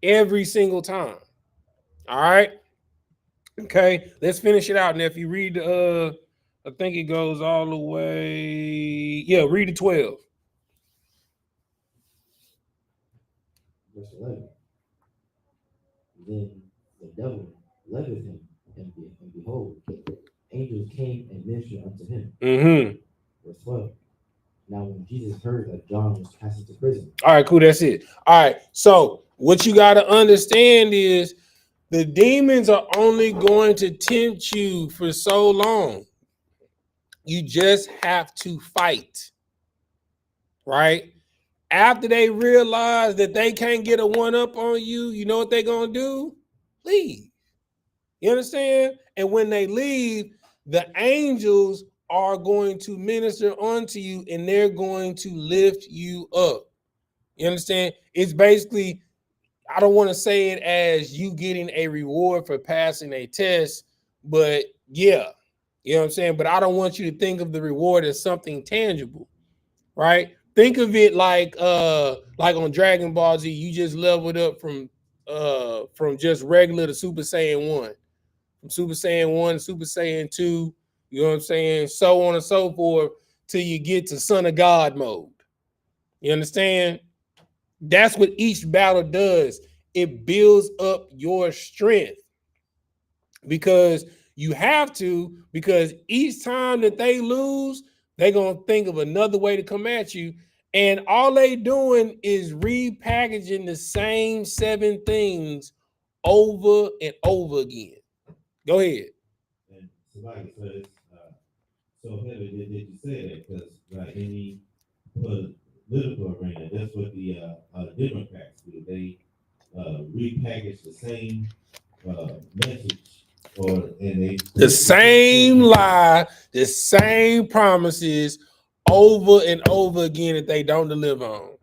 S3: every single time. All right. Okay, let's finish it out. And if you read I think it goes all the way. Yeah, read the 12.
S4: Verse 11. Then the devil left with him, and behold, angels came and ministered unto him.
S3: Mm-hmm.
S4: Verse 12. Now when Jesus heard that John was cast into prison.
S3: All right, cool. That's it. All right. So what you got to understand is the demons are only going to tempt you for so long. You just have to fight, right? After they realize that they can't get a one-up on you, you know what they're going to do? Leave. You understand? And when they leave, the angels are going to minister unto you, and they're going to lift you up. You understand? It's basically, I don't want to say it as you getting a reward for passing a test, but yeah, you know what I'm saying? But I don't want you to think of the reward as something tangible, right? Think of it like on Dragon Ball Z, you just leveled up from just regular to Super Saiyan 1. From Super Saiyan 1, Super Saiyan 2, you know what I'm saying? So on and so forth till you get to Son of God mode. You understand? That's what each battle does. It builds up your strength, because you have to, because each time that they lose, they're going to think of another way to come at you. And all they doing is repackaging the same 7 things over and over again. Go ahead.
S5: And somebody says, so heavy did you say that? Because like any political arena, that's what the Democrats do. They repackage the same message,
S3: the same lie, the same promises over and over again that they don't deliver on.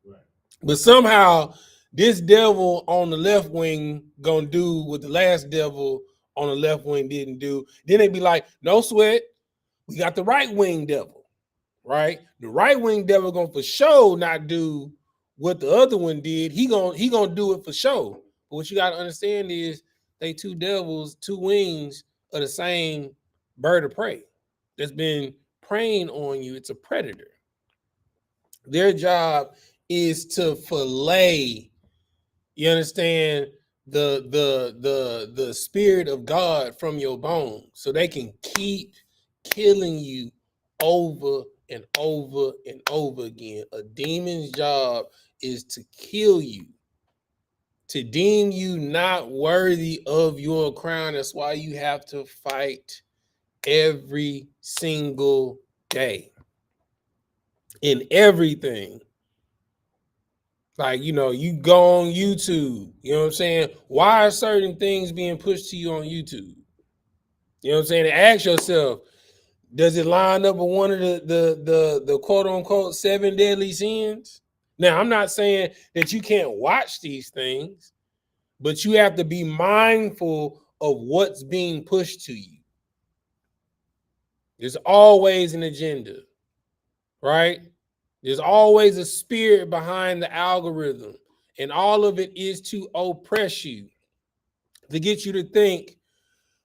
S5: Right.
S3: But somehow this devil on the left wing gonna do what the last devil on the left wing didn't do. Then they be like, no sweat, we got the right wing devil, right? The right wing devil gonna for sure not do what the other one did. He gonna do it for sure. But what you gotta understand is they two devils, 2 wings of the same bird of prey that's been preying on you. It's a predator. Their job is to fillet, you understand, the spirit of God from your bones, so they can keep killing you over and over and over again. A demon's job is to kill you, to deem you not worthy of your crown. That's why you have to fight every single day in everything. Like, you know, you go on YouTube, you know what I'm saying? Why are certain things being pushed to you on YouTube? You know what I'm saying? And ask yourself, does it line up with one of the quote unquote 7 deadly sins? Now, I'm not saying that you can't watch these things, but you have to be mindful of what's being pushed to you. There's always an agenda, right? There's always a spirit behind the algorithm, and all of it is to oppress you, to get you to think,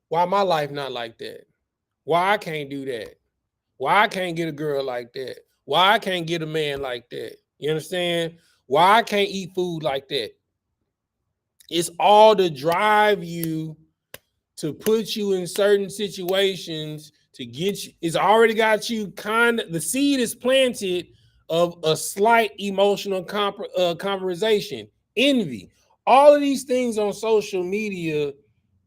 S3: why my life not like that? Why I can't do that? Why I can't get a girl like that? Why I can't get a man like that? You understand? Why I can't eat food like that? It's all to drive you, to put you in certain situations, to get you. It's already got you the seed is planted of a slight emotional conversation, envy. All of these things on social media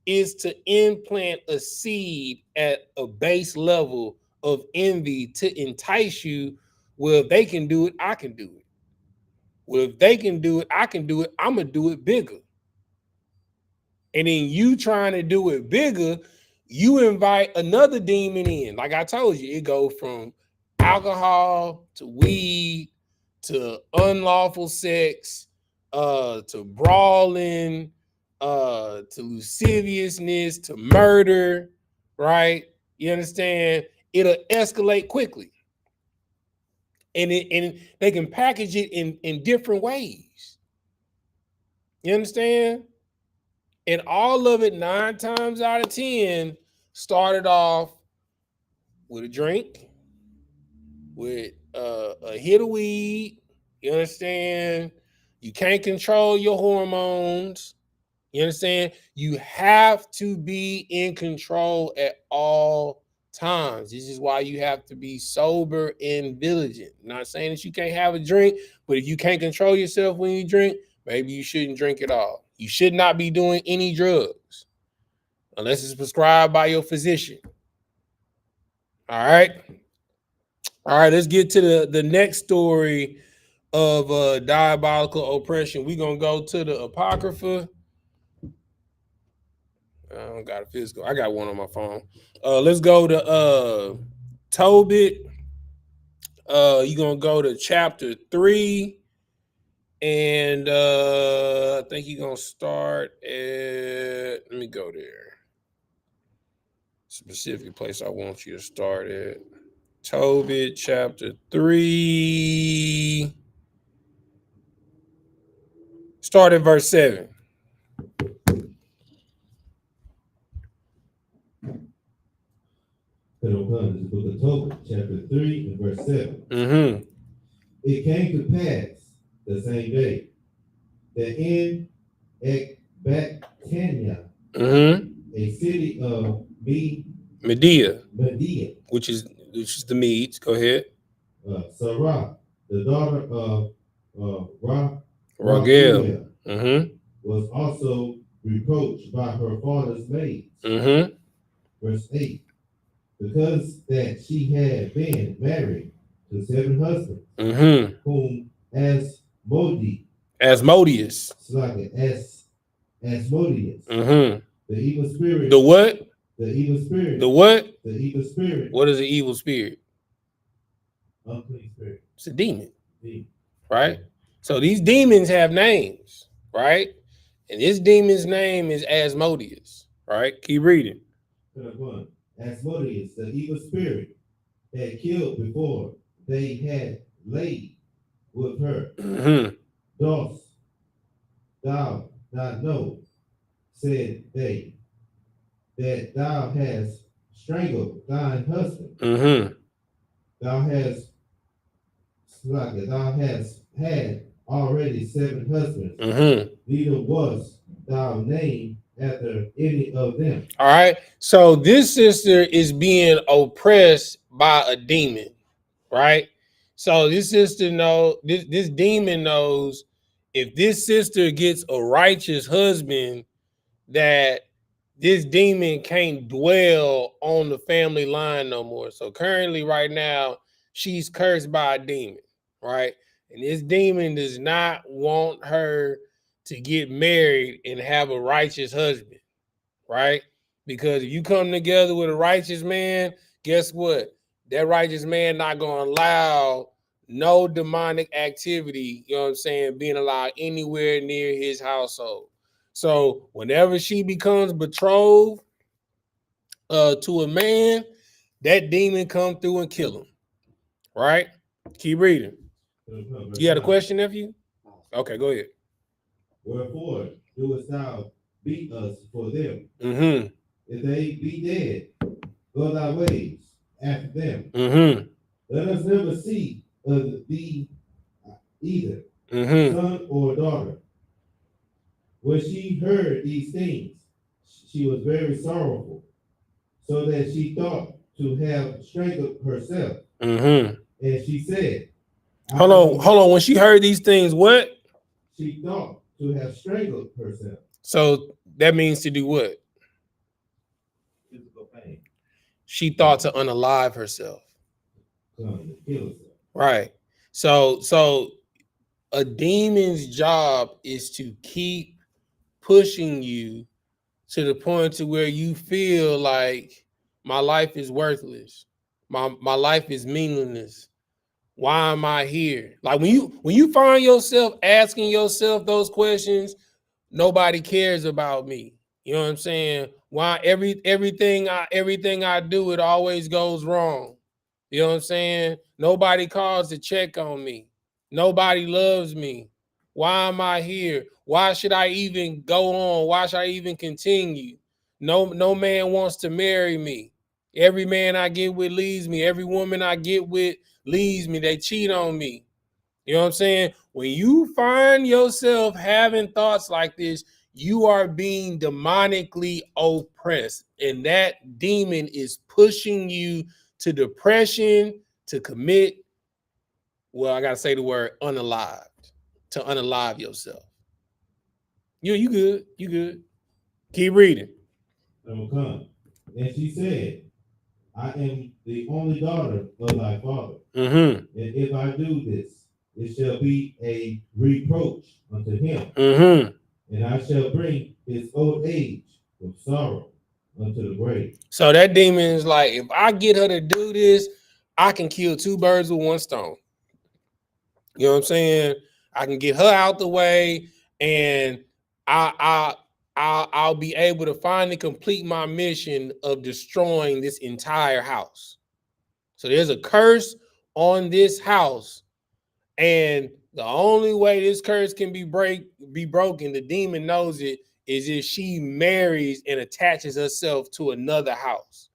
S3: is to implant a seed at a base level of envy to entice you. Well, if they can do it, I can do it. Well, if they can do it, I can do it. I'm going to do it bigger. And then you trying to do it bigger, you invite another demon in. Like I told you, it goes from alcohol to weed to unlawful sex, to brawling, to lasciviousness, to murder, right? You understand? It'll escalate quickly. And they can package it in different ways. You understand? And all of it 9 times out of 10 started off with a drink, with a hit of weed. You understand? You can't control your hormones. You understand? You have to be in control at all times. This is why you have to be sober and diligent. I'm not saying that you can't have a drink, but if you can't control yourself when you drink, maybe you shouldn't drink at all. You should not be doing any drugs unless it's prescribed by your physician. All right. All right, let's get to the next story of diabolical oppression. We're going to go to the Apocrypha. I don't got a physical. I got one on my phone. Let's go to Tobit. You're going to go to chapter 3. And I think you're going to start at, let me go there. Specific place I want you to start at. Tobit chapter 3. Start at verse 7.
S5: This is the book of Tobit, chapter 3 and verse 7.
S3: Mm-hmm.
S5: It came to pass the same day that in Ecbatania, a city of
S3: Medea,
S5: Medea,
S3: which is the Medes. Go ahead.
S5: Sarah, the daughter of
S3: Raguel,
S5: was also reproached by her father's maids. Verse 8, because that she had been married to 7 husbands, whom Asmodeus, the evil spirit.
S3: The what?
S5: The evil spirit.
S3: The what?
S5: The evil spirit.
S3: What is an evil spirit?
S5: Unclean spirit.
S3: It's a demon. Right? So these demons have names, right? And this demon's name is Asmodeus, right? Keep reading.
S5: Asmodeus, the evil spirit, had killed before they had laid with her. Dost thou not know, said they, that thou hast strangled thine husband? Thou hast had already 7 husbands. Neither was thou named after any of them.
S3: All right. So this sister is being oppressed by a demon, right? So this sister this demon knows if this sister gets a righteous husband, that this demon can't dwell on the family line no more. So currently right now, she's cursed by a demon, right? And this demon does not want her to get married and have a righteous husband, right? Because if you come together with a righteous man, guess what? That righteous man not going to allow no demonic activity, you know what I'm saying, being allowed anywhere near his household. So whenever she becomes betrothed to a man, that demon come through and kill him, right? Keep reading. You had a question, nephew? Okay, go ahead.
S5: Wherefore doest thou beat us for them? If they be dead, go thy ways after them. Let us never see of thee either, son or daughter. When she heard these things, she was very sorrowful, so that she thought to have strangled herself. And she said, hold
S3: on. When she heard these things, what?
S5: She thought to have strangled herself.
S3: So that means to do what?
S5: Physical pain.
S3: She thought to unalive herself. Right. So a demon's job is to keep pushing you to the point to where you feel like my life is worthless. My life is meaningless. Why am I here? Like when you find yourself asking yourself those questions, nobody cares about me. You know what I'm saying? Why everything I do, it always goes wrong. You know what I'm saying? Nobody calls to check on me. Nobody loves me. Why am I here? Why should I even go on? Why should I even continue? No man wants to marry me. Every man I get with leaves me. Every woman I get with leaves me. They cheat on me. You know what I'm saying? When you find yourself having thoughts like this, you are being demonically oppressed. And that demon is pushing you to depression, to commit, well, I got to say the word unalived, to unalive yourself. You good. You good. Keep reading.
S5: Number come. And she said, I am the only daughter of thy father.
S3: Mm-hmm.
S5: And if I do this, it shall be a reproach unto him.
S3: Mm-hmm.
S5: And I shall bring his old age with sorrow unto the grave.
S3: So that demon is like, if I get her to do this, I can kill two birds with one stone. You know what I'm saying? I can get her out the way, and I'll be able to finally complete my mission of destroying this entire house. So there's a curse on this house, and the only way this curse can be broken, the demon knows it, is if she marries and attaches herself to another house.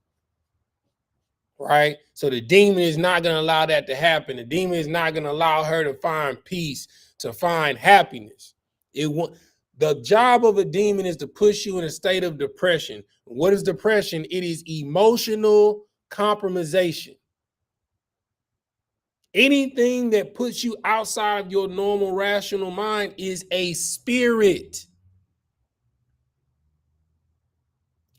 S3: Right? So the demon is not going to allow that to happen. The demon is not going to allow her to find peace, to find happiness. The job of a demon is to push you in a state of depression. What is depression? It is emotional compromisation. Anything that puts you outside of your normal rational mind is a spirit.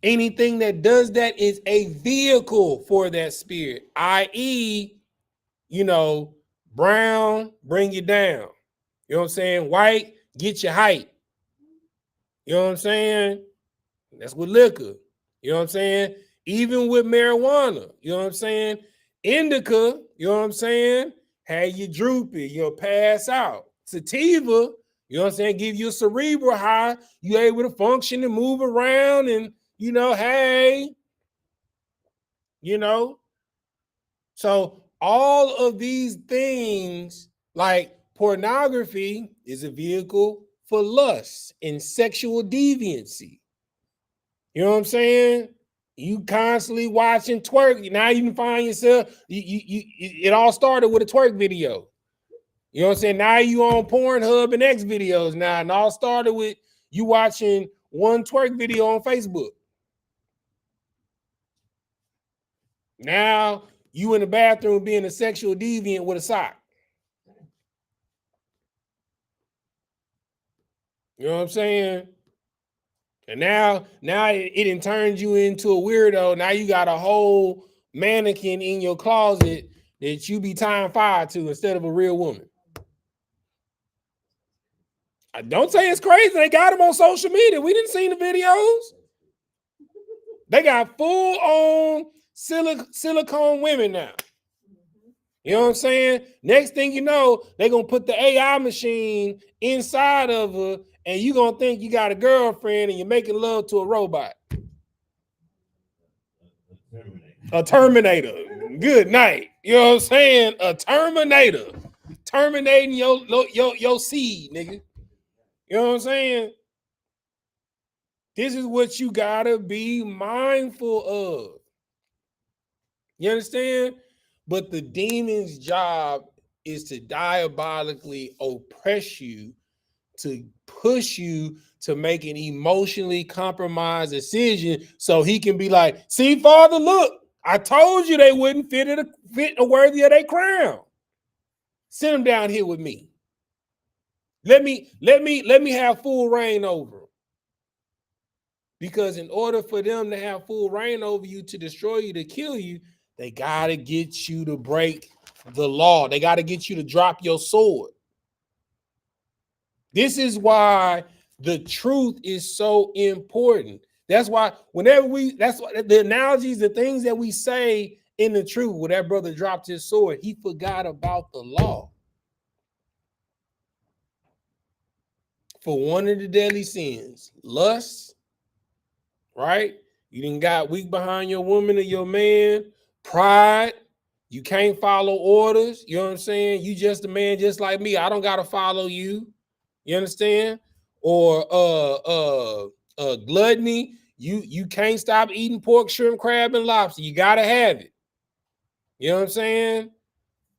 S3: Anything that does that is a vehicle for that spirit, i.e., brown, bring you down. You know what I'm saying? White, get your height. You know what I'm saying? That's with liquor. You know what I'm saying? Even with marijuana, you know what I'm saying? Indica, you know what I'm saying? Have you droopy, you'll pass out. Sativa, you know what I'm saying? Give you a cerebral high, you able to function and move around and, hey, So all of these things, like pornography, is a vehicle for lust and sexual deviancy. You know what I'm saying? You constantly watching twerk. Now you can find yourself. It all started with a twerk video. You know what I'm saying? Now you on Pornhub and X videos now, and all started with you watching one twerk video on Facebook. Now you in the bathroom being a sexual deviant with a sock. You know what I'm saying? And now it turns you into a weirdo. Now you got a whole mannequin in your closet that you be tying fire to instead of a real woman. I don't say it's crazy. They got them on social media. We didn't see the videos. They got full on silicone women now. You know what I'm saying? Next thing you know, they're going to put the AI machine inside of her, and you're going to think you got a girlfriend and you're making love to a robot. A Terminator. Good night. You know what I'm saying? A Terminator. Terminating your seed, nigga. You know what I'm saying? This is what you got to be mindful of. You understand? But the demon's job is to diabolically oppress you, to push you to make an emotionally compromised decision so he can be like, see, Father, look, I told you they wouldn't fit worthy of their crown. Send them down here with me. Let me have full reign over them. Because in order for them to have full reign over you, to destroy you, to kill you, they got to get you to break the law. They got to get you to drop your sword. This is why the truth is so important. That's why that's why the analogies, the things that we say in the truth, when that brother dropped his sword, he forgot about the law. For one of the deadly sins, lust, right? You didn't got weak behind your woman or your man, pride. You can't follow orders. You know what I'm saying? You just a man just like me. I don't gotta follow you. You understand? Or gluttony. You can't stop eating pork, shrimp, crab, and lobster. You gotta have it. You know what I'm saying?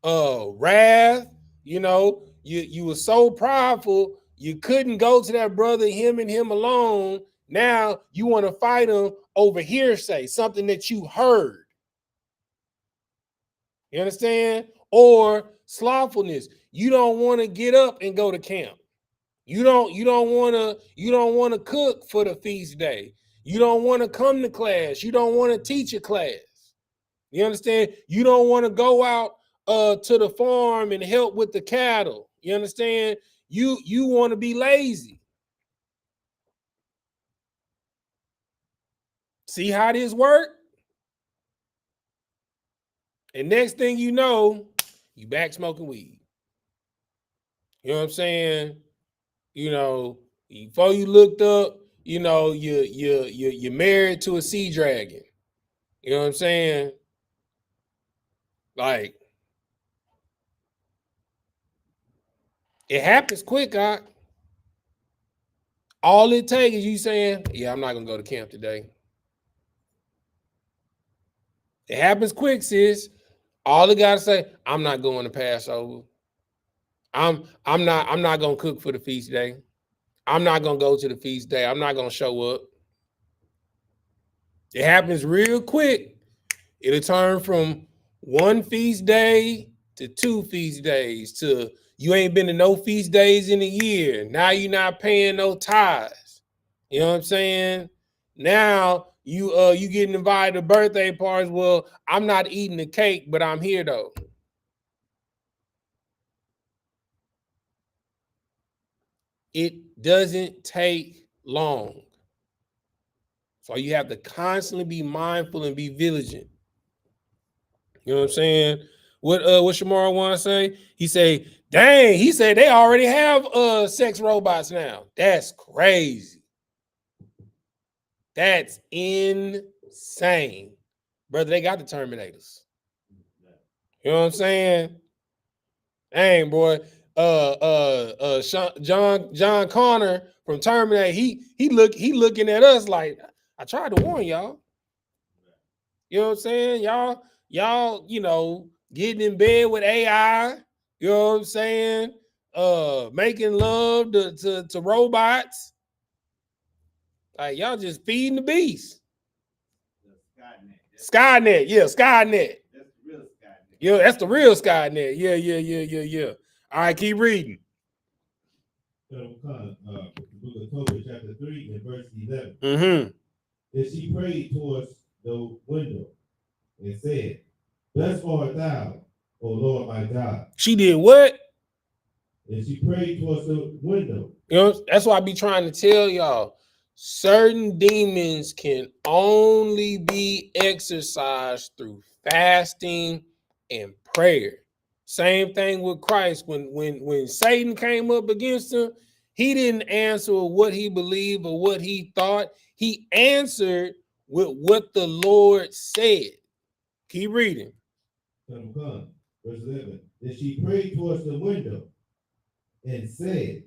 S3: Wrath. You know, you were so prideful, you couldn't go to that brother, him and him alone. Now you want to fight him over hearsay, something that you heard. You understand? Or slothfulness. You don't want to get up and go to camp. You don't want to cook for the feast day. You don't want to come to class. You don't want to teach a class. You understand? You don't want to go out to the farm and help with the cattle. You understand? You want to be lazy. See how this work? And next thing you know, you back smoking weed. You know what I'm saying? You know, before you looked up, you know, you're married to a sea dragon. You know what I'm saying? Like, it happens quick, huh? All it takes is you saying, yeah, I'm not gonna go to camp today. It happens quick, sis. All they gotta say, I'm not going to Passover. I'm not gonna cook for the feast day. I'm not gonna go to the feast day. I'm not gonna show up. It happens real quick. It'll turn from one feast day to 2 feast days to you ain't been to no feast days in a year. Now you're not paying no tithes. You know what I'm saying? Now you getting invited to birthday parties. Well, I'm not eating the cake, but I'm here though. It doesn't take long. So you have to constantly be mindful and be vigilant. You know what I'm saying? What Shamar want to say? He say, dang, he said they already have sex robots now. That's crazy. That's insane. Brother, they got the Terminators. You know what I'm saying? Dang, boy. John Connor from Terminator, he looking at us like, I tried to warn y'all. You know what I'm saying? Y'all, you know, getting in bed with AI, you know what I'm saying? Making love to robots. Like y'all just feeding the beast. Skynet, yeah, Skynet.
S5: That's the real Skynet.
S3: Yeah, that's the real Skynet. Yeah. All right, keep reading.
S5: The book of Tobit, chapter 3, and verse 11.
S3: Mm-hmm.
S5: Then she prayed towards the window and said, Blessed art thou, O Lord my God.
S3: She did what?
S5: And she prayed towards the window.
S3: You know, that's why I be trying to tell y'all. Certain demons can only be exorcised through fasting and prayer. Same thing with Christ. When Satan came up against him, he didn't answer what he believed or what he thought. He answered with what the Lord said. Keep reading.
S5: Verse 11. Then she prayed towards the window and said,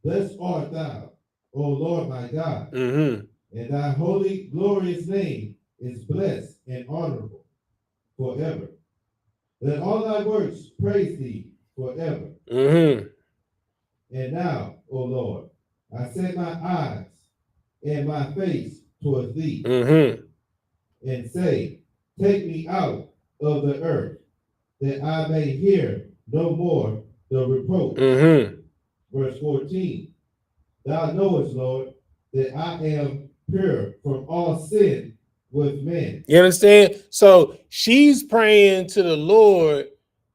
S5: Blessed art thou, O Lord my God, and thy holy, glorious name is blessed and honorable forever. Let all thy works praise thee forever. And now, O Lord, I set my eyes and my face towards thee, and say, Take me out of the earth, that I may hear no more the reproach. Verse 14. Thou knowest, Lord, that I am pure from all sin with men.
S3: You understand? So she's praying to the Lord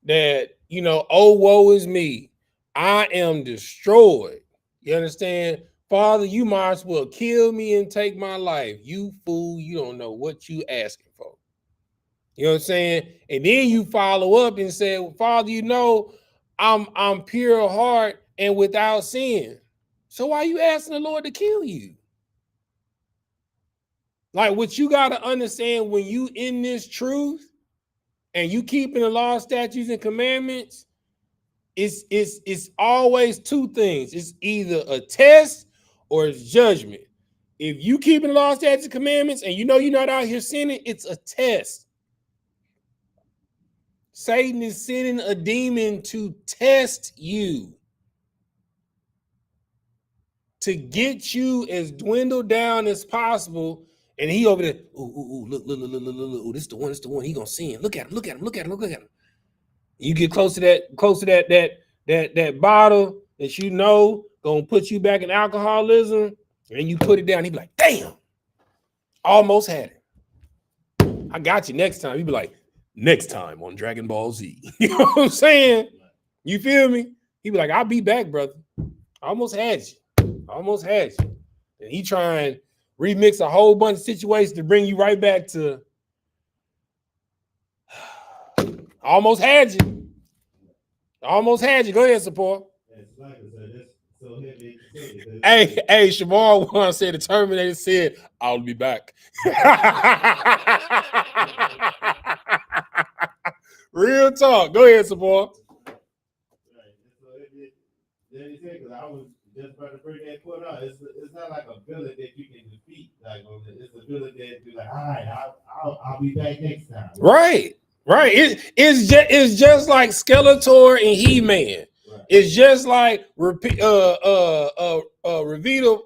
S3: that, you know, oh, woe is me. I am destroyed. You understand? Father, you might as well kill me and take my life. You fool, you don't know what you asking for. You know what I'm saying? And then you follow up and say, well, Father, you know, I'm pure of heart and without sin. So why are you asking the Lord to kill you? Like, what you got to understand when you in this truth and you keeping the law, statutes, and commandments, it's always two things. It's either a test or it's judgment. If you keeping the law, statutes, and commandments and you know you're not out here sinning, it's a test. Satan is sending a demon to test you, to get you as dwindled down as possible. And he over there, ooh, look, ooh, this the one, he gonna sin. Look at him. You get close to that bottle that you know gonna put you back in alcoholism, and you put it down, he be like, damn, almost had it. I got you next time. He be like, next time on Dragon Ball Z. You know what I'm saying? You feel me? He be like, I'll be back, brother. I almost had you. And he try and remix a whole bunch of situations to bring you right back to almost had you. Go ahead, support. Hey, Shamar once said the Terminator said, I'll be back. Real talk. Go ahead, support.
S5: I was just about to bring that point out. It's not like a villain that you can defeat. Like, it's a villain that you're like, all right, I'll be back next time.
S3: Right. It's just like Skeletor and He-Man. Right. It's just like Revita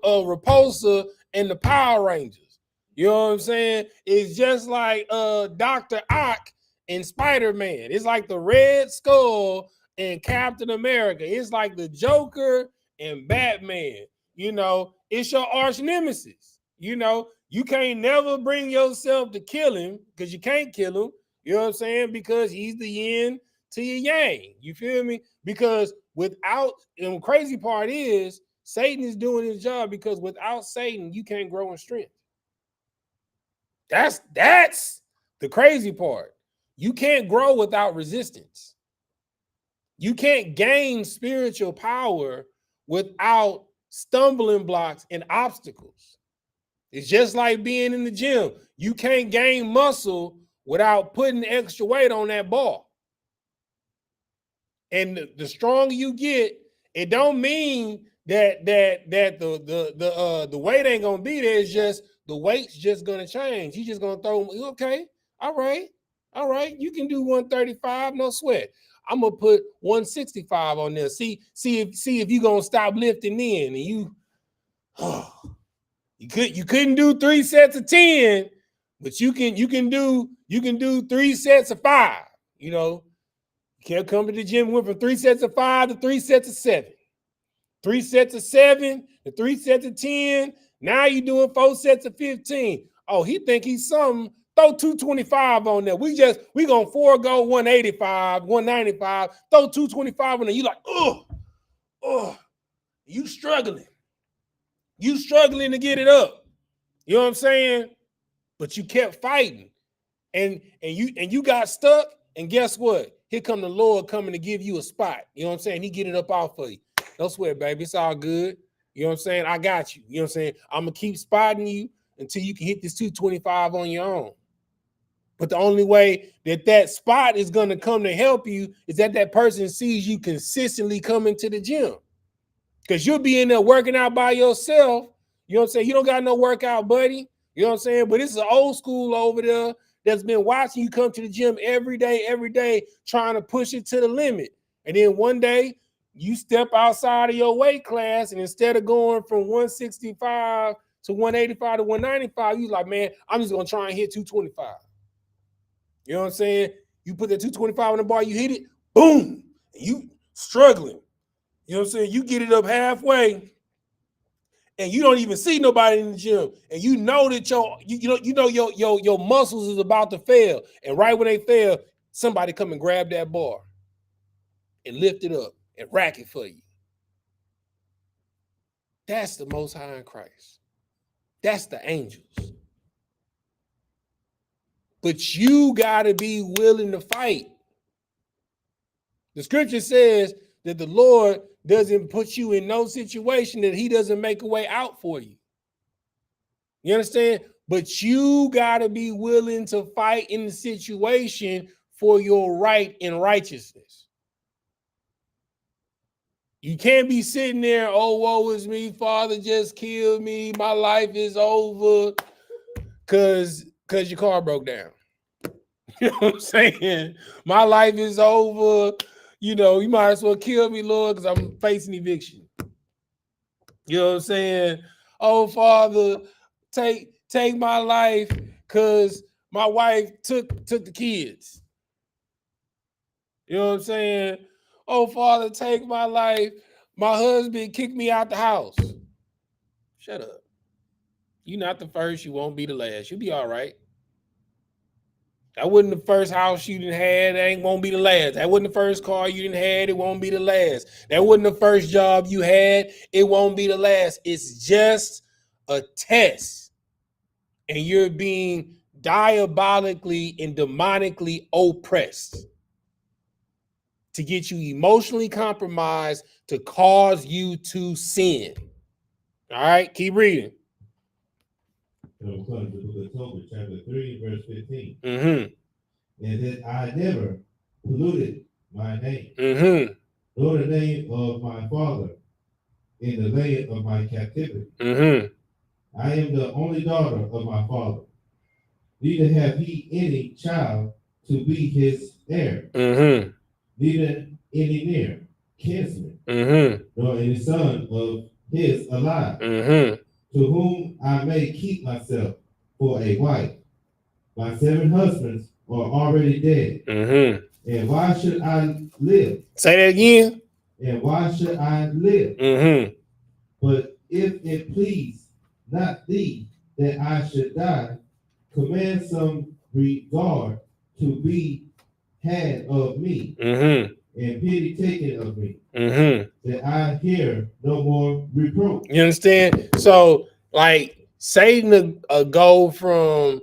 S3: Repulsa and the Power Rangers. You know what I'm saying? It's just like Dr. Ock and Spider-Man. It's like the Red Skull and Captain America. It's like the Joker and Batman. You know, it's your arch nemesis. You know, you can't never bring yourself to kill him because you can't kill him. You know what I'm saying? Because he's the yin to your yang. You feel me? Because without, and the crazy part is Satan is doing his job, because without Satan, you can't grow in strength. That's the crazy part. You can't grow without resistance. You can't gain spiritual power without stumbling blocks and obstacles. It's just like being in the gym. You can't gain muscle without putting extra weight on that ball. And the stronger you get, it don't mean that the weight ain't gonna be there. It's just the weight's just gonna change. You just gonna throw, okay, all right, you can do 135, no sweat. I'm gonna put 165 on there. See if you gonna stop lifting in, and you couldn't do 3 sets of 10, but you can do 3 sets of 5. You know, you can't come to the gym, went from 3 sets of 5 to 3 sets of 7. 3 sets of 7 to 3 sets of 10. Now you're doing 4 sets of 15. Oh, he think he's something. Throw 225 on there. We gonna forego 185, 195. Throw 225 on there. You like, you struggling. You struggling to get it up. You know what I'm saying? But you kept fighting, and you got stuck. And guess what? Here come the Lord coming to give you a spot. You know what I'm saying? He get it up off for you. Don't sweat, baby. It's all good. You know what I'm saying? I got you. You know what I'm saying? I'm gonna keep spotting you until you can hit this 225 on your own. But the only way that spot is gonna come to help you is that person sees you consistently coming to the gym. Because you'll be in there working out by yourself. You know what I'm saying? You don't got no workout buddy. You know what I'm saying? But it's an old school over there that's been watching you come to the gym every day, trying to push it to the limit. And then one day you step outside of your weight class, and instead of going from 165 to 185 to 195, you like, man, I'm just gonna try and hit 225. You know what I'm saying? You put that 225 on the bar, you hit it, boom, and you struggling. You know what I'm saying? You get it up halfway, and you don't even see nobody in the gym, and you know that your muscles is about to fail, and right when they fail, somebody come and grab that bar and lift it up and rack it for you. That's the Most High in Christ. That's the angels. but you got to be willing to fight. The scripture says that the Lord doesn't put you in no situation that he doesn't make a way out for you. You understand? But you got to be willing to fight in the situation for your right and righteousness. You can't be sitting there, oh, woe is me, Father, just kill me, my life is over, because your car broke down. You know what I'm saying? My life is over. You know, you might as well kill me, Lord, because I'm facing eviction. You know what I'm saying? Oh, Father, take my life because my wife took the kids. You know what I'm saying? Oh, Father, take my life. My husband kicked me out the house. Shut up. You're not the first. You won't be the last. You'll be all right. That wasn't the first house you didn't have. That ain't won't be the last. That wasn't the first car you didn't have. It won't be the last. That wasn't the first job you had. It won't be the last. It's just a test. And you're being diabolically and demonically oppressed to get you emotionally compromised to cause you to sin. All right, keep reading.
S5: So we're going to the book of Tobit, chapter 3, verse 15.
S3: Mm-hmm.
S5: And that I never polluted my name,
S3: Mm-hmm.
S5: nor the name of my father in the land of my captivity.
S3: Mm-hmm.
S5: I am the only daughter of my father. Neither have he any child to be his heir,
S3: Mm-hmm.
S5: neither any near kinsman,
S3: Mm-hmm.
S5: nor any son of his alive,
S3: Mm-hmm.
S5: to whom I may keep myself for a wife. My 7 husbands are already dead.
S3: Mm-hmm.
S5: And why should I live?
S3: Say that again.
S5: And why should I live?
S3: Mm-hmm.
S5: But if it please not thee that I should die, command some regard to be had of me,
S3: Mm-hmm.
S5: and pity taken of me,
S3: Mm-hmm.
S5: that I hear no more reproach.
S3: You understand? So, like, Satan go from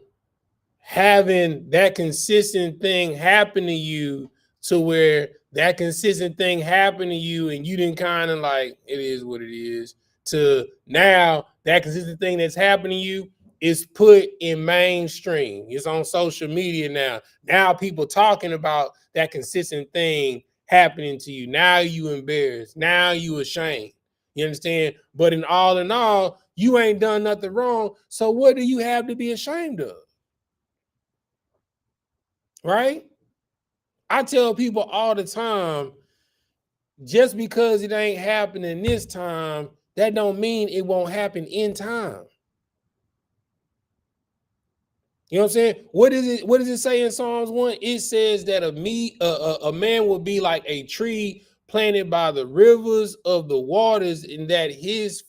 S3: having that consistent thing happen to you to where that consistent thing happened to you and you didn't kind of like, it is what it is, to now that consistent thing that's happening to you is put in mainstream. It's on social media now. Now people talking about that consistent thing happening to you. Now you embarrassed. Now you ashamed. You understand? But in all, you ain't done nothing wrong. So what do you have to be ashamed of? Right? I tell people all the time, just because it ain't happening this time, that don't mean it won't happen in time. You know what I'm saying? What does it say in Psalms 1? It says that a man will be like a tree planted by the rivers of the waters, and that his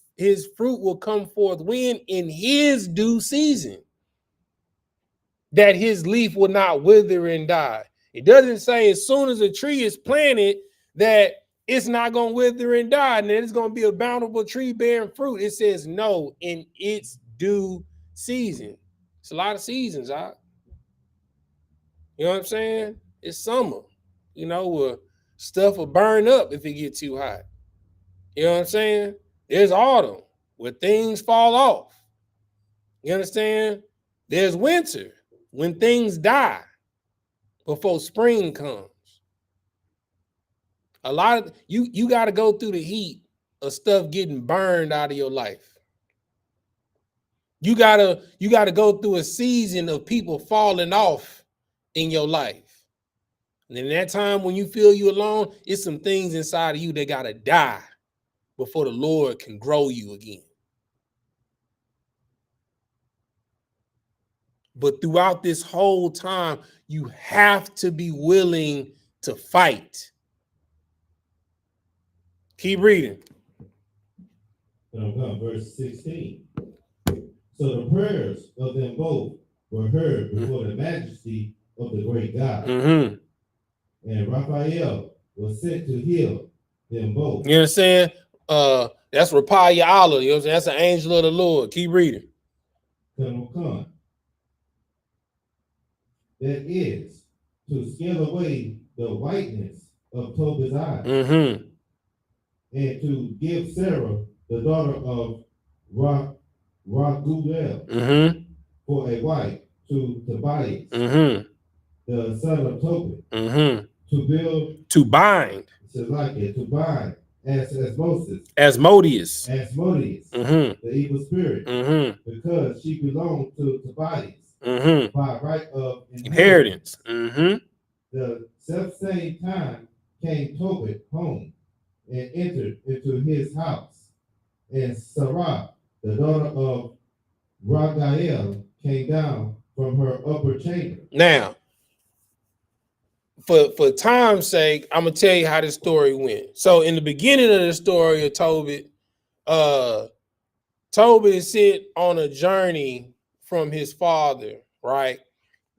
S3: fruit will come forth when in his due season. That his leaf will not wither and die. It doesn't say as soon as a tree is planted that it's not going to wither and die and then it's going to be a bountiful tree bearing fruit. It says no, in its due season. It's a lot of seasons, huh? You know what I'm saying? It's summer. You know, stuff will burn up if it gets too hot. You know what I'm saying? There's autumn where things fall off. You understand? There's winter when things die before spring comes. A lot of you got to go through the heat of stuff getting burned out of your life. You gotta go through a season of people falling off in your life. And in that time when you feel you alone, it's some things inside of you that gotta die before the Lord can grow you again. But throughout this whole time, you have to be willing to fight. Keep reading.
S5: Verse 16. So the prayers of them both were heard before the majesty of the great God.
S3: Mm-hmm.
S5: And Raphael was sent to heal them both.
S3: You understand? That's Raphael. Allah. You know what I'm saying? That's an angel of the Lord. Keep reading.
S5: Come. that is to scale away the whiteness of Tobit's eyes,
S3: Mm-hmm.
S5: and to give Sarah, the daughter of Raguel,
S3: Mm-hmm.
S5: for a wife to Tobias,
S3: Mm-hmm.
S5: the son of Tobit,
S3: Mm-hmm.
S5: to build,
S3: To bind.
S5: to bind, as Moses,
S3: Asmodeus.
S5: Asmodeus,
S3: Mm-hmm.
S5: the evil spirit,
S3: Mm-hmm.
S5: because she belonged to Tobias
S3: Mm-hmm.
S5: by right of
S3: Inheritance. Mm-hmm.
S5: The self-same time came Tobit home and entered into his house. And Sarah, the daughter of Ragael, came down from her upper chamber.
S3: Now, for time's sake, I'm gonna tell you how this story went. So in the beginning of the story of Tobit, Tobit is sent on a journey from his father, right?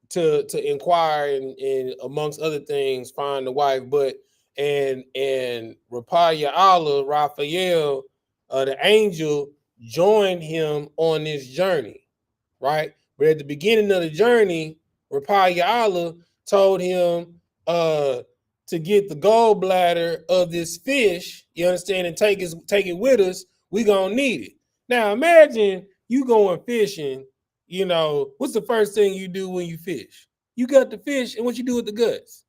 S3: To inquire and amongst other things find the wife, but and Raphael, the angel, joined him on this journey, right? But at the beginning of the journey, Raphael told him to get the gallbladder of this fish, you understand, and take it with us. We gonna need it. Now imagine you going fishing. You know, what's the first thing you do when you fish? You gut the fish, and what you do with the guts?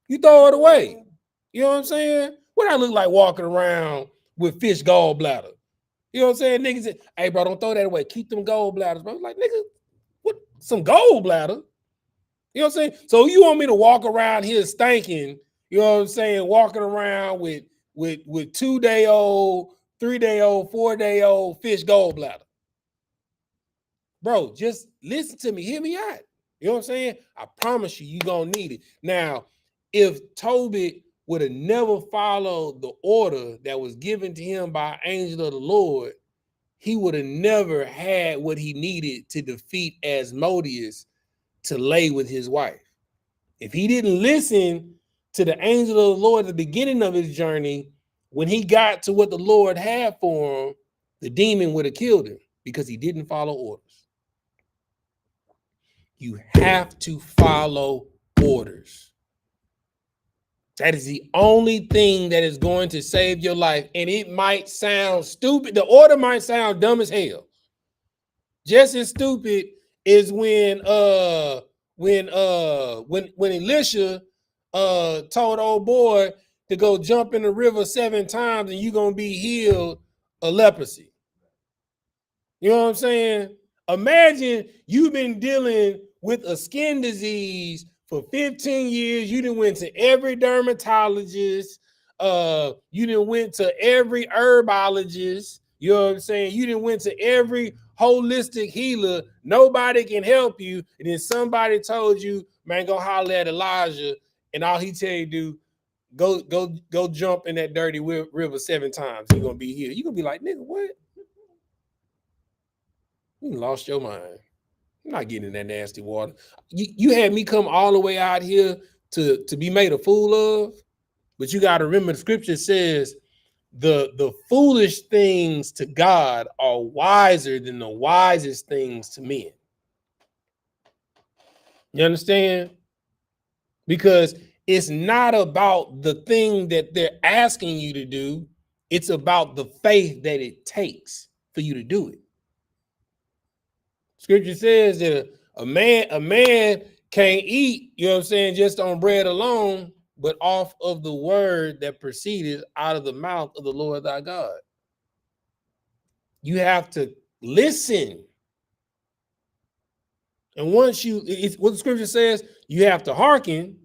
S3: You throw it away. You know what I'm saying? What I look like walking around with fish gallbladder? You know what I'm saying? Niggas say, hey, bro, don't throw that away. Keep them gallbladders, bro. Like, nigga, what? Some gallbladder? You know what I'm saying? So you want me to walk around here stinking, you know what I'm saying, walking around with 2-day-old, 3-day-old, 4-day-old fish gallbladder. Bro, just listen to me. Hear me out. You know what I'm saying? I promise you, you're going to need it. Now, if Tobit would have never followed the order that was given to him by angel of the Lord, he would have never had what he needed to defeat Asmodeus to lay with his wife. If he didn't listen to the angel of the Lord at the beginning of his journey, when he got to what the Lord had for him, the demon would have killed him because he didn't follow orders. You have to follow orders. That is the only thing that is going to save your life. And it might sound stupid. The order might sound dumb as hell. Just as stupid is when Elisha told old boy to go jump in the river 7 times and you're gonna be healed of leprosy. You know what I'm saying? Imagine you've been dealing with a skin disease for 15 years. You done went to every dermatologist. You done went to every herbologist. You know what I'm saying? You done went to every holistic healer. Nobody can help you. And then somebody told you, man, go holler at Elijah. And all he tell you do, go jump in that dirty river 7 times. You're gonna be healed. You're gonna be like, nigga, what? You lost your mind. I'm not getting in that nasty water. You had me come all the way out here to be made a fool of, but you got to remember the scripture says the foolish things to God are wiser than the wisest things to men. You understand? Because it's not about the thing that they're asking you to do. It's about the faith that it takes for you to do it. Scripture says that a man can't eat, you know what I'm saying, just on bread alone, but off of the word that proceeded out of the mouth of the Lord thy God. You have to listen. And once it's what the scripture says, you have to hearken,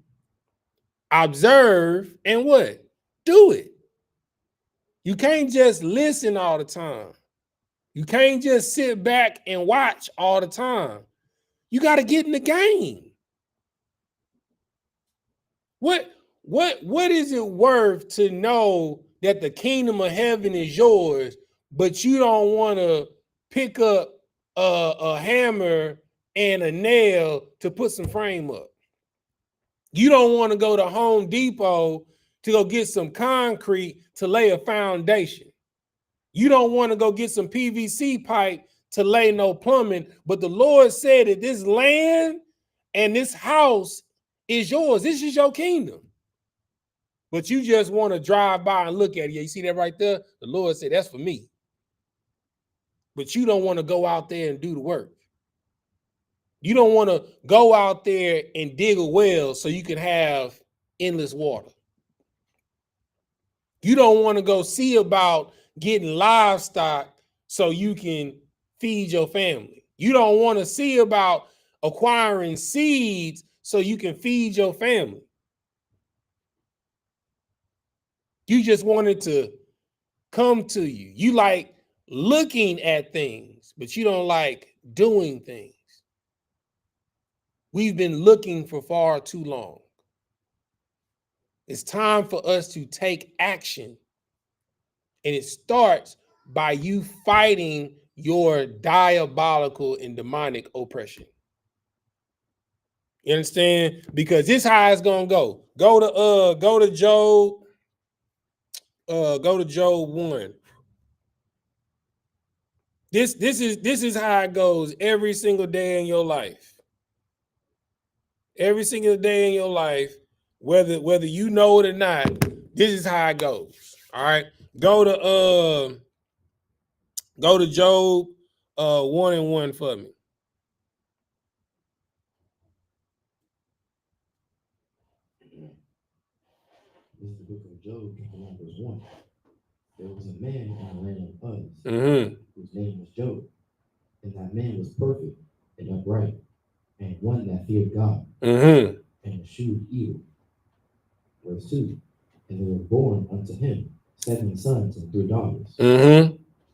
S3: observe, and what? Do it. You can't just listen all the time. You can't just sit back and watch all the time. You got to get in the game. What is it worth to know that the kingdom of heaven is yours, but you don't want to pick up a hammer and a nail to put some frame up? You don't want to go to Home Depot to go get some concrete to lay a foundation. You don't want to go get some PVC pipe to lay no plumbing, but the Lord said that this land and this house is yours. This is your kingdom. But you just want to drive by and look at it. You see that right there? The Lord said, that's for me. But you don't want to go out there and do the work. You don't want to go out there and dig a well so you can have endless water. You don't want to go see about getting livestock so you can feed your family. You don't want to see about acquiring seeds so you can feed your family. You just wanted to come to you. You like looking at things, but you don't like doing things. We've been looking for far too long. It's time for us to take action. And it starts by you fighting your diabolical and demonic oppression. You understand? Because this is how it's gonna go. Go to Job. Go to Job 1. This is how it goes every single day in your life. Every single day in your life, whether you know it or not, this is how it goes. All right. Go to Job 1:1 for me.
S4: This is the book of Job, chapter 1, verse 1. There was a man in the land of Uz, whose name was Job, and that man was perfect and upright, and one that feared God, and eschewed evil. Verse 2. And there were born unto him 7 sons and 3 daughters.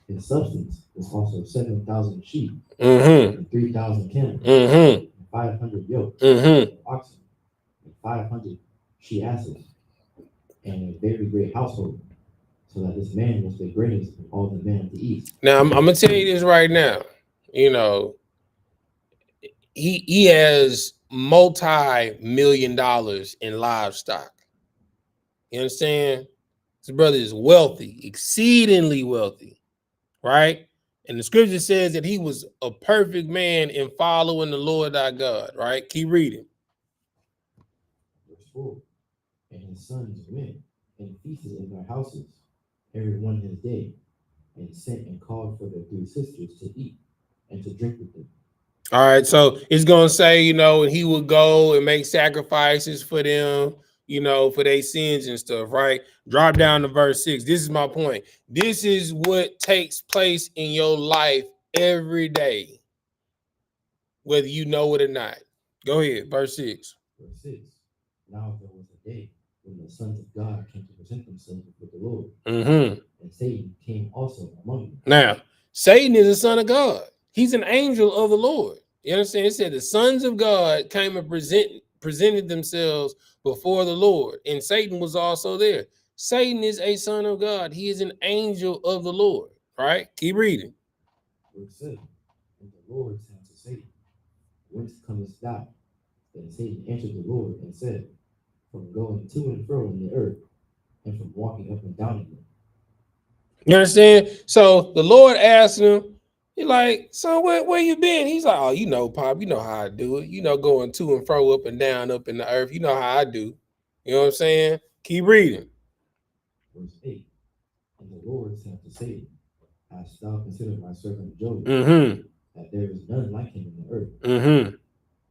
S4: His substance was also 7,000 sheep, and 3,000 camels, and 500 yokes of oxen, and 500 she asses, and a very great household, so that this man was the greatest of all the men of the east.
S3: Now I'm gonna tell you this right now. You know, he has multi-million dollars in livestock. You understand? This brother is wealthy, exceedingly wealthy, right? And the scripture says that he was a perfect man in following the Lord our God, right? Keep reading.
S4: Verse 4. And his sons went and feasted in their houses, every one his day, and sent and called for their 3 sisters to eat and to drink with them.
S3: All right, so it's gonna say, you know, he would go and make sacrifices for them, you know, for their sins and stuff, right? Drop down to verse 6. This is my point. This is what takes place in your life every day, whether you know it or not. Go ahead, verse 6.
S4: Verse 6. Now there was a day when the sons of God came to present themselves before the Lord, and Satan came also among them.
S3: Now, Satan is a son of God. He's an angel of the Lord. You understand? It said the sons of God came and presented themselves before the Lord, and Satan was also there. Satan is a son of God. He is an angel of the Lord. Right? Keep reading.
S4: Verse 7. And the Lord said to Satan, Whence comest thou? Then Satan answered the Lord and said, From going to and fro in the earth, and from walking up and down in it.
S3: You understand? So the Lord asked him, he's like, so where you been? He's like, oh, you know, Pop, you know how I do it. You know, going to and fro, up and down, up in the earth. You know how I do. You know what I'm saying? Keep reading.
S4: Verse 8. And the Lord said to Satan, Hast thou considered my servant Job, that there is none like him in the earth,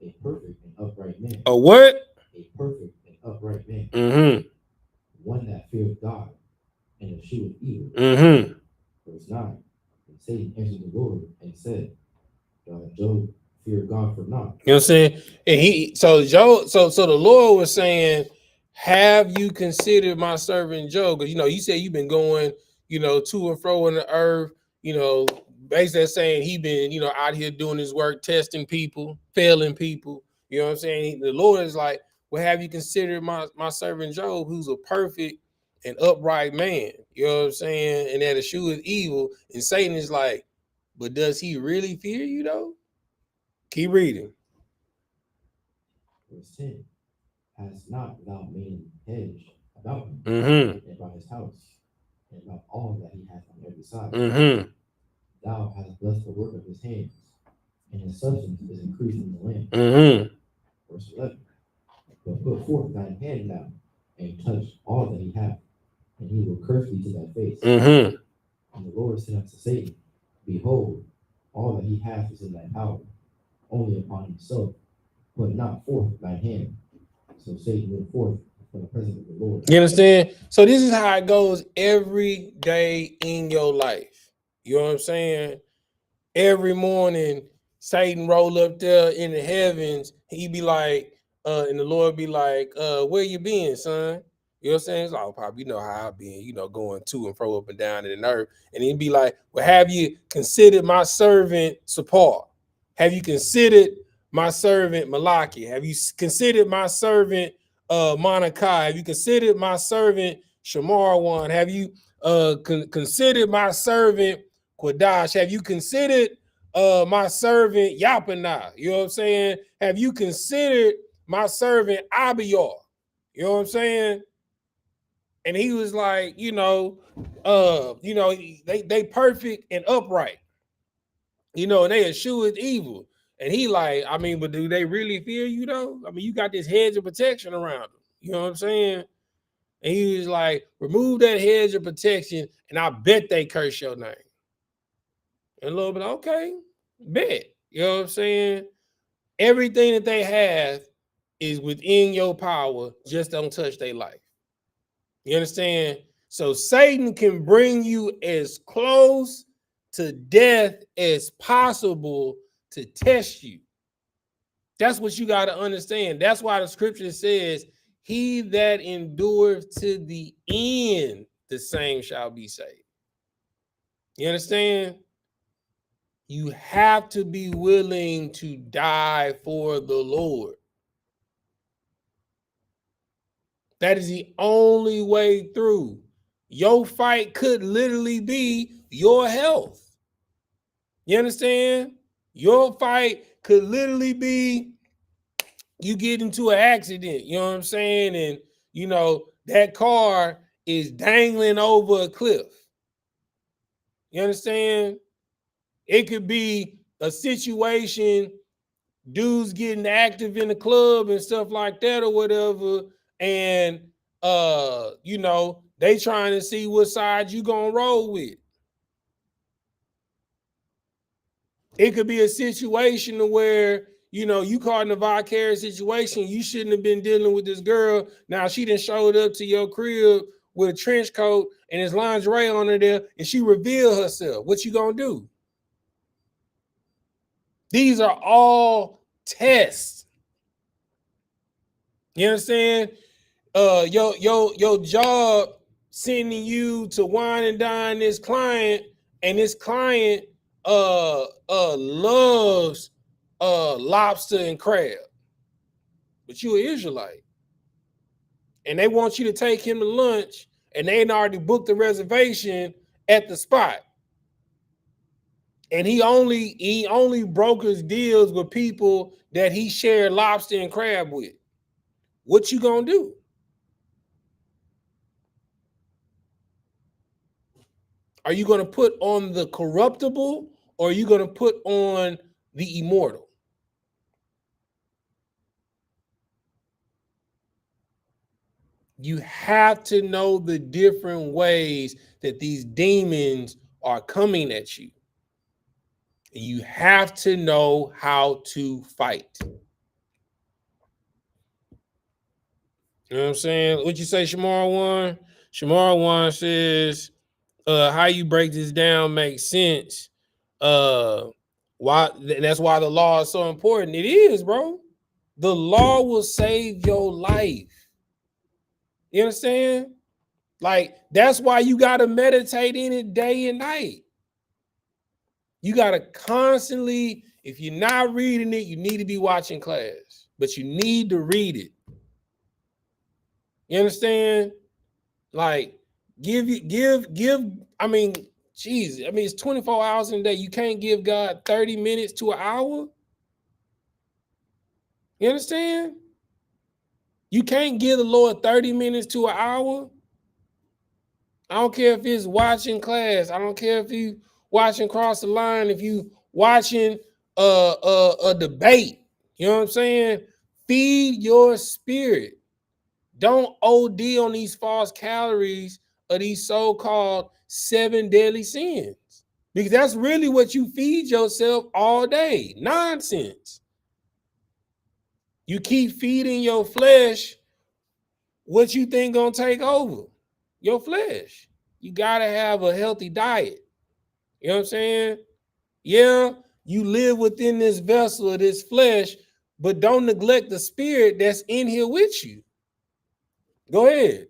S4: a perfect and upright man.
S3: A what?
S4: A perfect and upright man. One that feared God and eschewed evil. Verse 9. And Satan answered the Lord and said, Job feared God for naught.
S3: You know what I'm saying? And so the Lord was saying, have you considered my servant Job? Because, you know, you said you've been going, you know, to and fro in the earth, you know, basically saying he been, you know, out here doing his work, testing people, failing people. You know what I'm saying? The Lord is like, well, have you considered my servant Job, who's a perfect and upright man? You know what I'm saying? And that escheweth evil. And Satan is like, but does he really fear you though? Keep reading.
S4: Verse 10. Hast not thou made a hedge about him, and about his house, and about all that he hath on every side? Thou hast blessed the work of his hands, and his substance is increased in the land. Verse 11. But put forth thine hand now, and touch all that he hath, and he will curse thee to thy face.
S3: Mm-hmm.
S4: And the Lord said unto Satan, Behold, all that he hath is in thy power, only upon himself put not forth thy hand. So Satan went forth from the presence of the Lord.
S3: You understand? So this is how it goes every day in your life. You know what I'm saying? Every morning, Satan roll up there in the heavens. He be like, and the Lord be like, where you been, son? You know what I'm saying? It's like, oh, Pop, you know how I've been, going to and fro up and down in the earth. And he'd be like, well, have you considered my servant Sapar? Have you considered my servant Malaki? Have you considered my servant Monakai? Have you considered my servant Shamarwan? Have you considered my servant Quadash? Have you considered my servant YAHANNA? You know what I'm saying? Have you considered my servant Abior? You know what I'm saying? And he was like, they perfect and upright, and they eschew evil. And he like, I mean, but do they really fear you though? I mean, you got this hedge of protection around them. You know what I'm saying? And he was like, remove that hedge of protection, and I bet they curse your name. And a little bit, okay, bet. You know what I'm saying? Everything that they have is within your power. Just don't touch their life. You understand? So Satan can bring you as close to death as possible to test you. That's what you got to understand. That's why the scripture says, he that endureth to the end, the same shall be saved. You understand? You have to be willing to die for the Lord. That is the only way through. Your fight could literally be your health. You understand? Your fight could literally be you get into an accident, you know what I'm saying? And, that car is dangling over a cliff. You understand? It could be a situation, dudes getting active in the club and stuff like that or whatever, and they trying to see what side you gonna roll with. It could be a situation where you caught in a vicarious situation. You shouldn't have been dealing with this girl. Now she done showed up to your crib with a trench coat and his lingerie on her there, and she revealed herself. What you gonna do? These are all tests. You understand? Your job sending you to wine and dine this client, and this client loves lobster and crab, but you an Israelite, and they want you to take him to lunch, and they already booked the reservation at the spot, and he only brokers deals with people that he shared lobster and crab with. What you gonna do? Are you going to put on the corruptible, or are you going to put on the immortal? You have to know the different ways that these demons are coming at you. You have to know how to fight. You know what I'm saying? What you say, Shamar One? Shamar One says, how you break this down makes sense. Why? That's why the law is so important. It is, bro. The law will save your life. You understand? Like, that's why you got to meditate in it day and night. You got to constantly, if you're not reading it, you need to be watching class, but you need to read it. You understand? Like, I mean, geez, I mean, it's 24 hours in a day. You can't give God 30 minutes to an hour. You understand? You can't give the Lord 30 minutes to an hour. I don't care if it's watching class. I don't care if you watching Cross the Line. If you watching a debate, you know what I'm saying? Feed your spirit. Don't OD on these false calories of these so-called 7 deadly sins. Because that's really what you feed yourself all day. Nonsense. You keep feeding your flesh what you think gonna take over your flesh. You gotta have a healthy diet. You know what I'm saying? Yeah, you live within this vessel of this flesh, but don't neglect the spirit that's in here with you. Go ahead.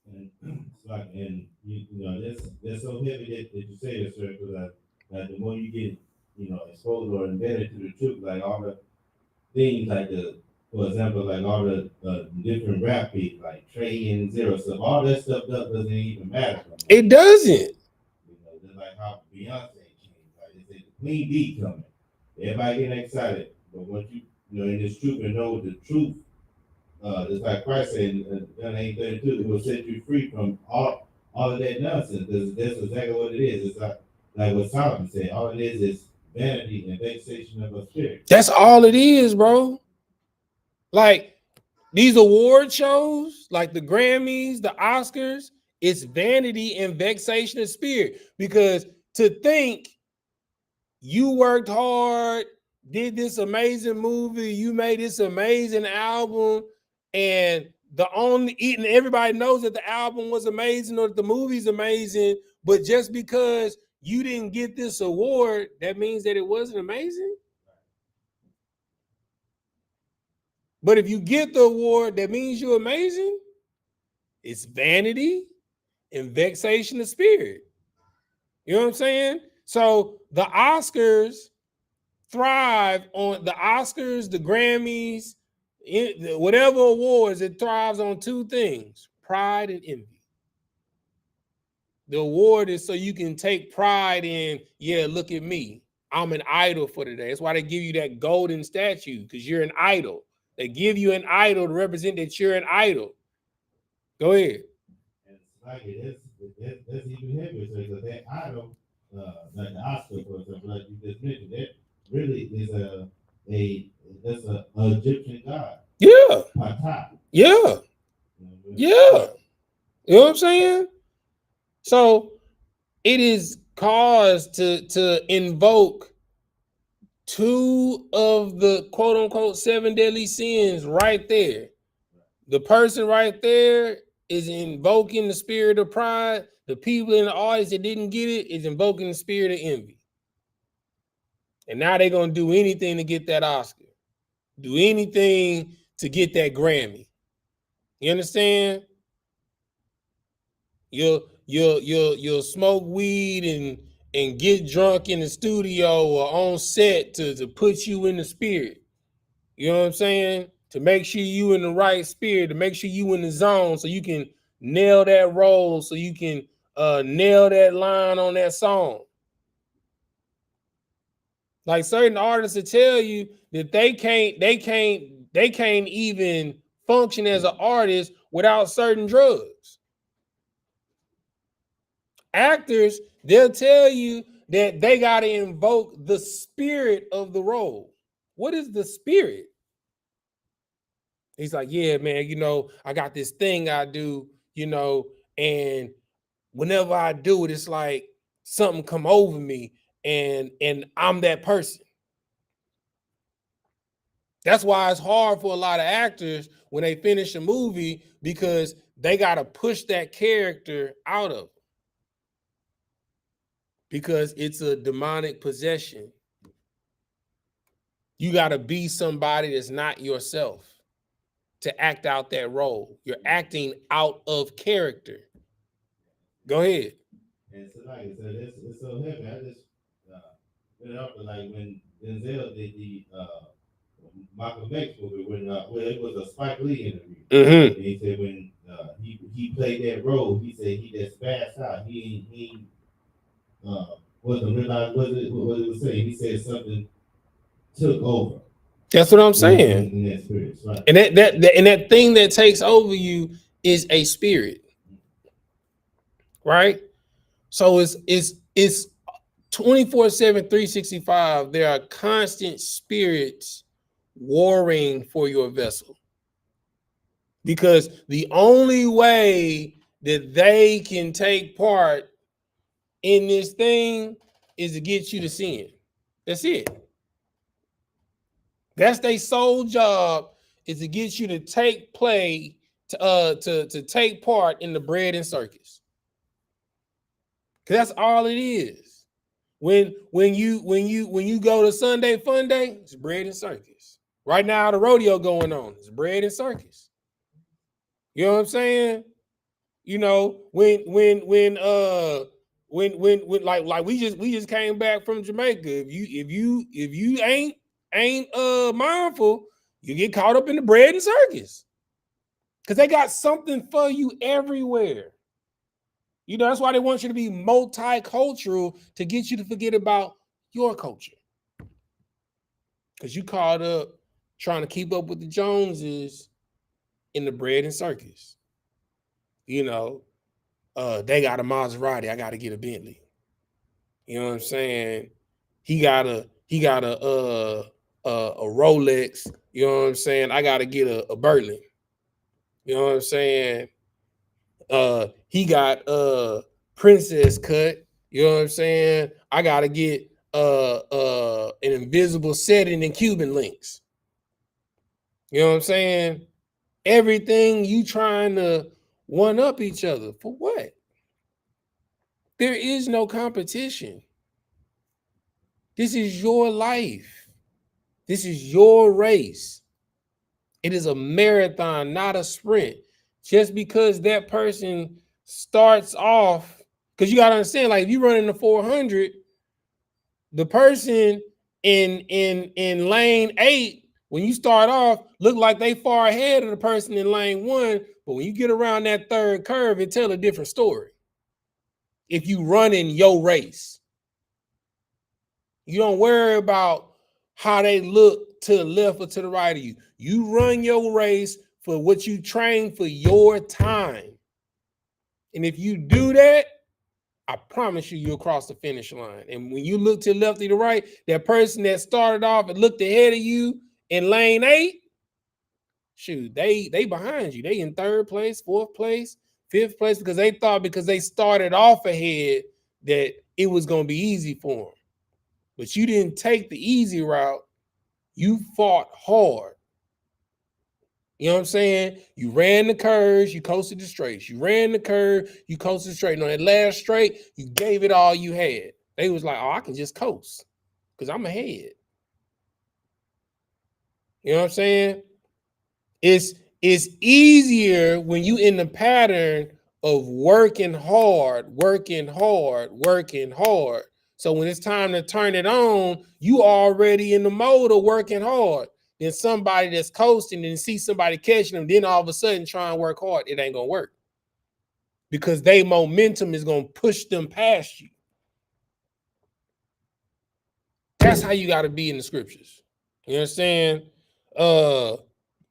S5: And it's like, and you know, that's so heavy that you say this, sir, because the more you get, you know, exposed or embedded to the truth, like all the things, like for example, like all the different rap beats, like Trey and Zero stuff, all that stuff doesn't even matter.
S3: It doesn't.
S5: You know, just like how Beyonce changed, like they said, the clean beat coming, everybody getting excited, but once you know in this truth and know the truth. Just like Christ said in John 8:32, it will set you free from all of that nonsense. That's exactly what it is. It's like what Solomon said. All it is vanity and vexation of a spirit.
S3: That's all it is, bro. Like these award shows, like the Grammys, the Oscars, it's vanity and vexation of spirit. Because to think you worked hard, did this amazing movie, you made this amazing album, and everybody knows that the album was amazing or that the movie's amazing, but just because you didn't get this award, that means that it wasn't amazing. But if you get the award, that means you're amazing. It's vanity and vexation of spirit. You know what I'm saying? So the Oscars thrive on the Oscars, the Grammys, whatever awards, it thrives on two things: pride and envy. The award is so you can take pride in, yeah, look at me. I'm an idol for today. That's why they give you that golden statue, because you're an idol. They give you an idol to represent that you're an idol. Go ahead.
S5: And it's like that's even heavier. So because that idol, like the Oscar, for example, like you just mentioned, that really is that's a Egyptian god.
S3: Yeah.
S5: Ptah.
S3: Yeah. Yeah. You know what I'm saying? So it is cause to invoke two of the quote unquote 7 deadly sins right there. The person right there is invoking the spirit of pride. The people in the audience that didn't get it is invoking the spirit of envy. And now they're going to do anything to get that Oscar. Do anything to get that Grammy. You understand? You'll smoke weed and get drunk in the studio or on set to put you in the spirit. You know what I'm saying? To make sure you in the right spirit, to make sure you in the zone so you can nail that role, so you can nail that line on that song. Like certain artists will tell you that they can't even function as an artist without certain drugs. Actors, they'll tell you that they got to invoke the spirit of the role. What is the spirit? He's like, yeah, man, you know, I got this thing I do, you know, and whenever I do it, it's like something come over me and I'm that person. That's why it's hard for a lot of actors when they finish a movie, because they got to push that character out of them, because it's a demonic possession. You got to be somebody that's not yourself to act out that role. You're acting out of character. Go ahead.
S5: And so, like I said, it's so heavy. I just went up, like when Denzel did the Malcolm X movie, when it was a Spike Lee interview.
S3: Mm-hmm.
S5: And he said when he played that role, he said he just passed out. He wasn't realize what it was saying. He said something took over.
S3: That's what I'm saying.
S5: In that spirit, right?
S3: And that thing that takes over you is a spirit, right? So it's 24/7, 365. There are constant spirits warring for your vessel. Because the only way that they can take part in this thing is to get you to sin. That's it. That's their sole job, is to get you to take part in the bread and circus. Because that's all it is. When you go to Sunday Fun Day, it's bread and circus. Right now, the rodeo going on, it's bread and circus. You know what I'm saying? You know, when like we just came back from Jamaica. If you ain't mindful, you get caught up in the bread and circus. Because they got something for you everywhere. You know, that's why they want you to be multicultural, to get you to forget about your culture. Because you caught up trying to keep up with the Joneses in the bread and circus. You know, they got a Maserati, I got to get a Bentley. You know what I'm saying? He got a Rolex. You know what I'm saying? I got to get a Berlin. You know what I'm saying? He got princess cut. You know what I'm saying? I got to get an invisible setting in Cuban links. You know what I'm saying? Everything you trying to one up each other for what? There is no competition. This is your life. This is your race. It is a marathon, not a sprint. Just because that person starts off, because you got to understand, like if you run in the 400, the person in lane 8, when you start off, look like they far ahead of the person in lane 1, but when you get around that third curve, it tell a different story. If you run in your race, you don't worry about how they look to the left or to the right of you. You run your race for what you train for your time. And if you do that, I promise you, you'll cross the finish line. And when you look to the left or the right, that person that started off and looked ahead of you in lane 8, shoot, they behind you. They in 3rd place, 4th place, 5th place, because they thought because they started off ahead that it was going to be easy for them. But you didn't take the easy route. You fought hard. You know what I'm saying? You ran the curves, you coasted the straights. You ran the curve, you coasted the straight. And on that last straight, you gave it all you had. They was like, oh, I can just coast because I'm ahead. You know what I'm saying? It's easier when you in the pattern of working hard. So when it's time to turn it on, you already in the mode of working hard. Then somebody that's coasting and see somebody catching them, then all of a sudden try and work hard, it ain't gonna work. Because their momentum is gonna push them past you. That's how you gotta be in the scriptures. You understand?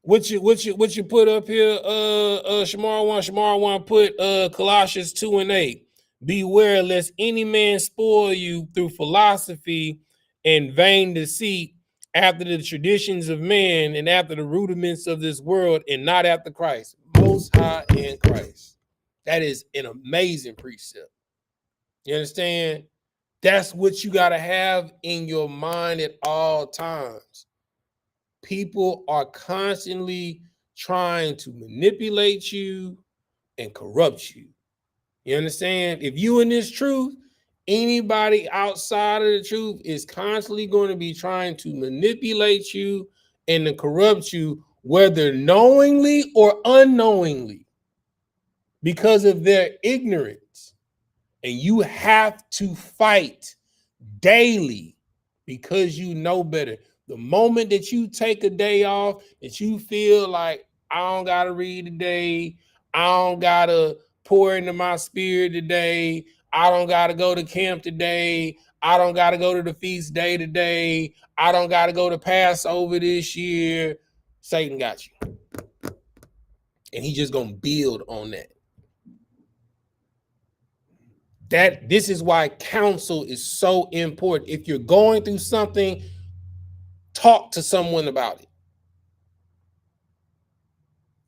S3: What you put up here, Shamar want put Colossians 2:8. Beware lest any man spoil you through philosophy and vain deceit, after the traditions of man and after the rudiments of this world, and not after Christ, most high in Christ. That is an amazing precept. You understand? That's what you got to have in your mind at all times. People are constantly trying to manipulate you and corrupt you. You understand? If you in this truth, anybody outside of the truth is constantly going to be trying to manipulate you and to corrupt you, whether knowingly or unknowingly, because of their ignorance. And you have to fight daily because you know better. The moment that you take a day off, that you feel like, I don't got to read today, I don't got to pour into my spirit today, I don't got to go to camp today, I don't got to go to the feast day today, I don't got to go to Passover this year, Satan got you. And he's just going to build on that. This is why counsel is so important. If you're going through something, talk to someone about it.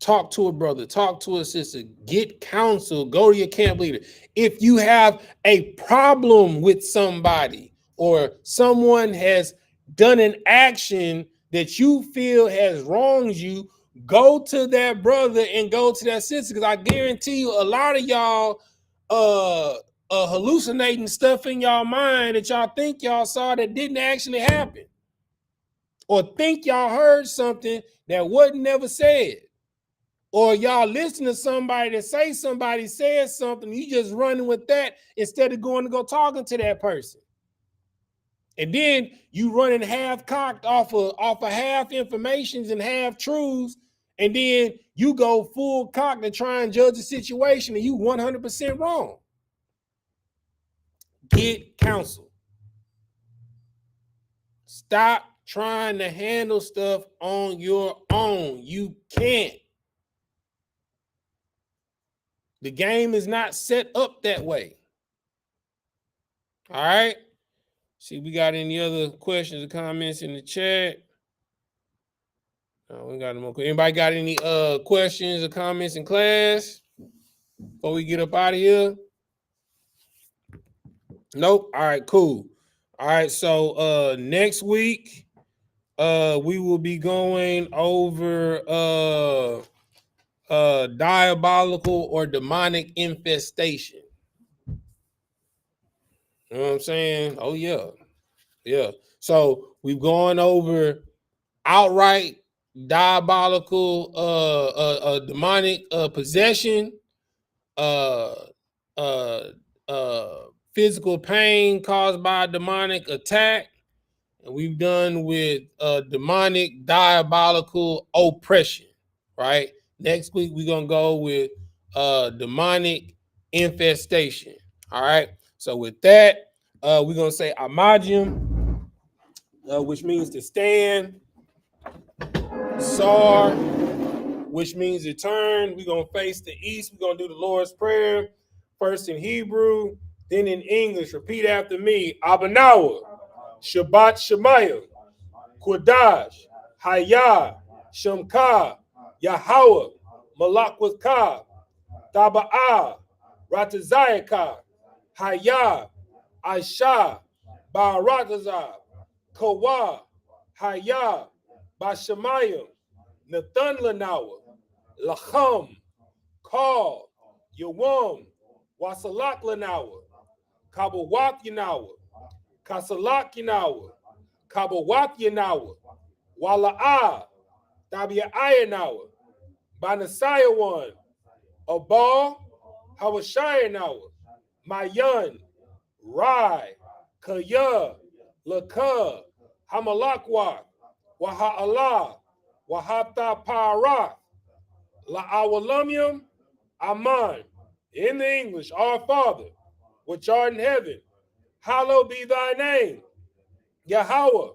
S3: Talk to a brother, talk to a sister, get counsel, go to your camp leader. If you have a problem with somebody or someone has done an action that you feel has wronged you, go to that brother and go to that sister. Because I guarantee you a lot of y'all hallucinating stuff in y'all mind that y'all think y'all saw that didn't actually happen. Or think y'all heard something that wasn't never said. Or y'all listen to somebody that say somebody said something, you just running with that instead of going to go talking to that person. And then you running half cocked off of half informations and half truths, and then you go full cocked and try and judge the situation, and you 100% wrong. Get counsel. Stop trying to handle stuff on your own. You can't. The game is not set up that way. All right. See, we got any other questions or comments in the chat? No, we got no more. Anybody got any questions or comments in class before we get up out of here? Nope. All right, cool. All right, so next week we will be going over diabolical or demonic infestation. You know what I'm saying? Oh yeah. Yeah. So we've gone over outright diabolical demonic possession, physical pain caused by a demonic attack, and we've done with demonic diabolical oppression. Right. Next week we're gonna go with demonic infestation. All right. So with that, we're gonna say Amajium, which means to stand. Sar, which means to turn. We're going to face the east. We're going to do the Lord's Prayer, first in Hebrew, then in English. Repeat after me. Abanawa, Shabbat Shemayah, Kodash, Hayah, Shamka, Yahweh, Malakwaka, Taba'ah, Ratazayaka, Hayah, Aisha, Ba'aratazah, Kawa, Hayah, Bashamayim, Nathan Lanawa, Lacham, Kal, Yawam, Wasalak Lanawa, Kabawat Yanawa, Kasalak Yanawa, Kabawat Yanawa, Wala'ah, Tabia Ayanawa, Banasayawan, Abal, Hawashayanawa, Mayan, Rai, Kaya, Laka, Hamalakwa, Waha'Allah, Wahata Para, La'awalumium, Aman. In the English, our Father, which art in heaven, hallowed be thy name. Yahweh,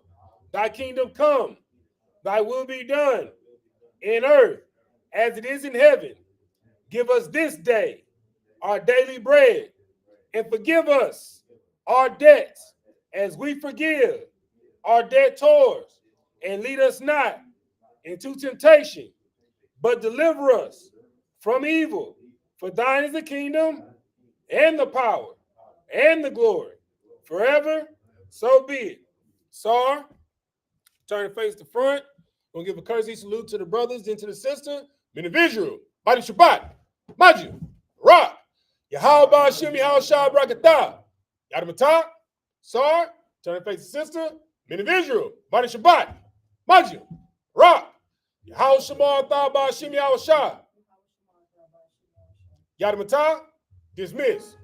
S3: thy kingdom come, thy will be done in earth as it is in heaven. Give us this day our daily bread, and forgive us our debts as we forgive our debtors, and lead us not into temptation, but deliver us from evil. For thine is the kingdom and the power and the glory forever. So be it. Sar, turn and face the front. We'll give a courtesy salute to the brothers, then to the sister. Been a visual. Body Shabbat. Maju. Rock. Yahweh Shimi How Shah Brakatah. Yadamatah. Sar, turn and face the sister. Been a visual. Body Shabbat. Maju. Rock. Yahweh Shema Thaba Shimi How Shah. Yadamatah. Dismiss.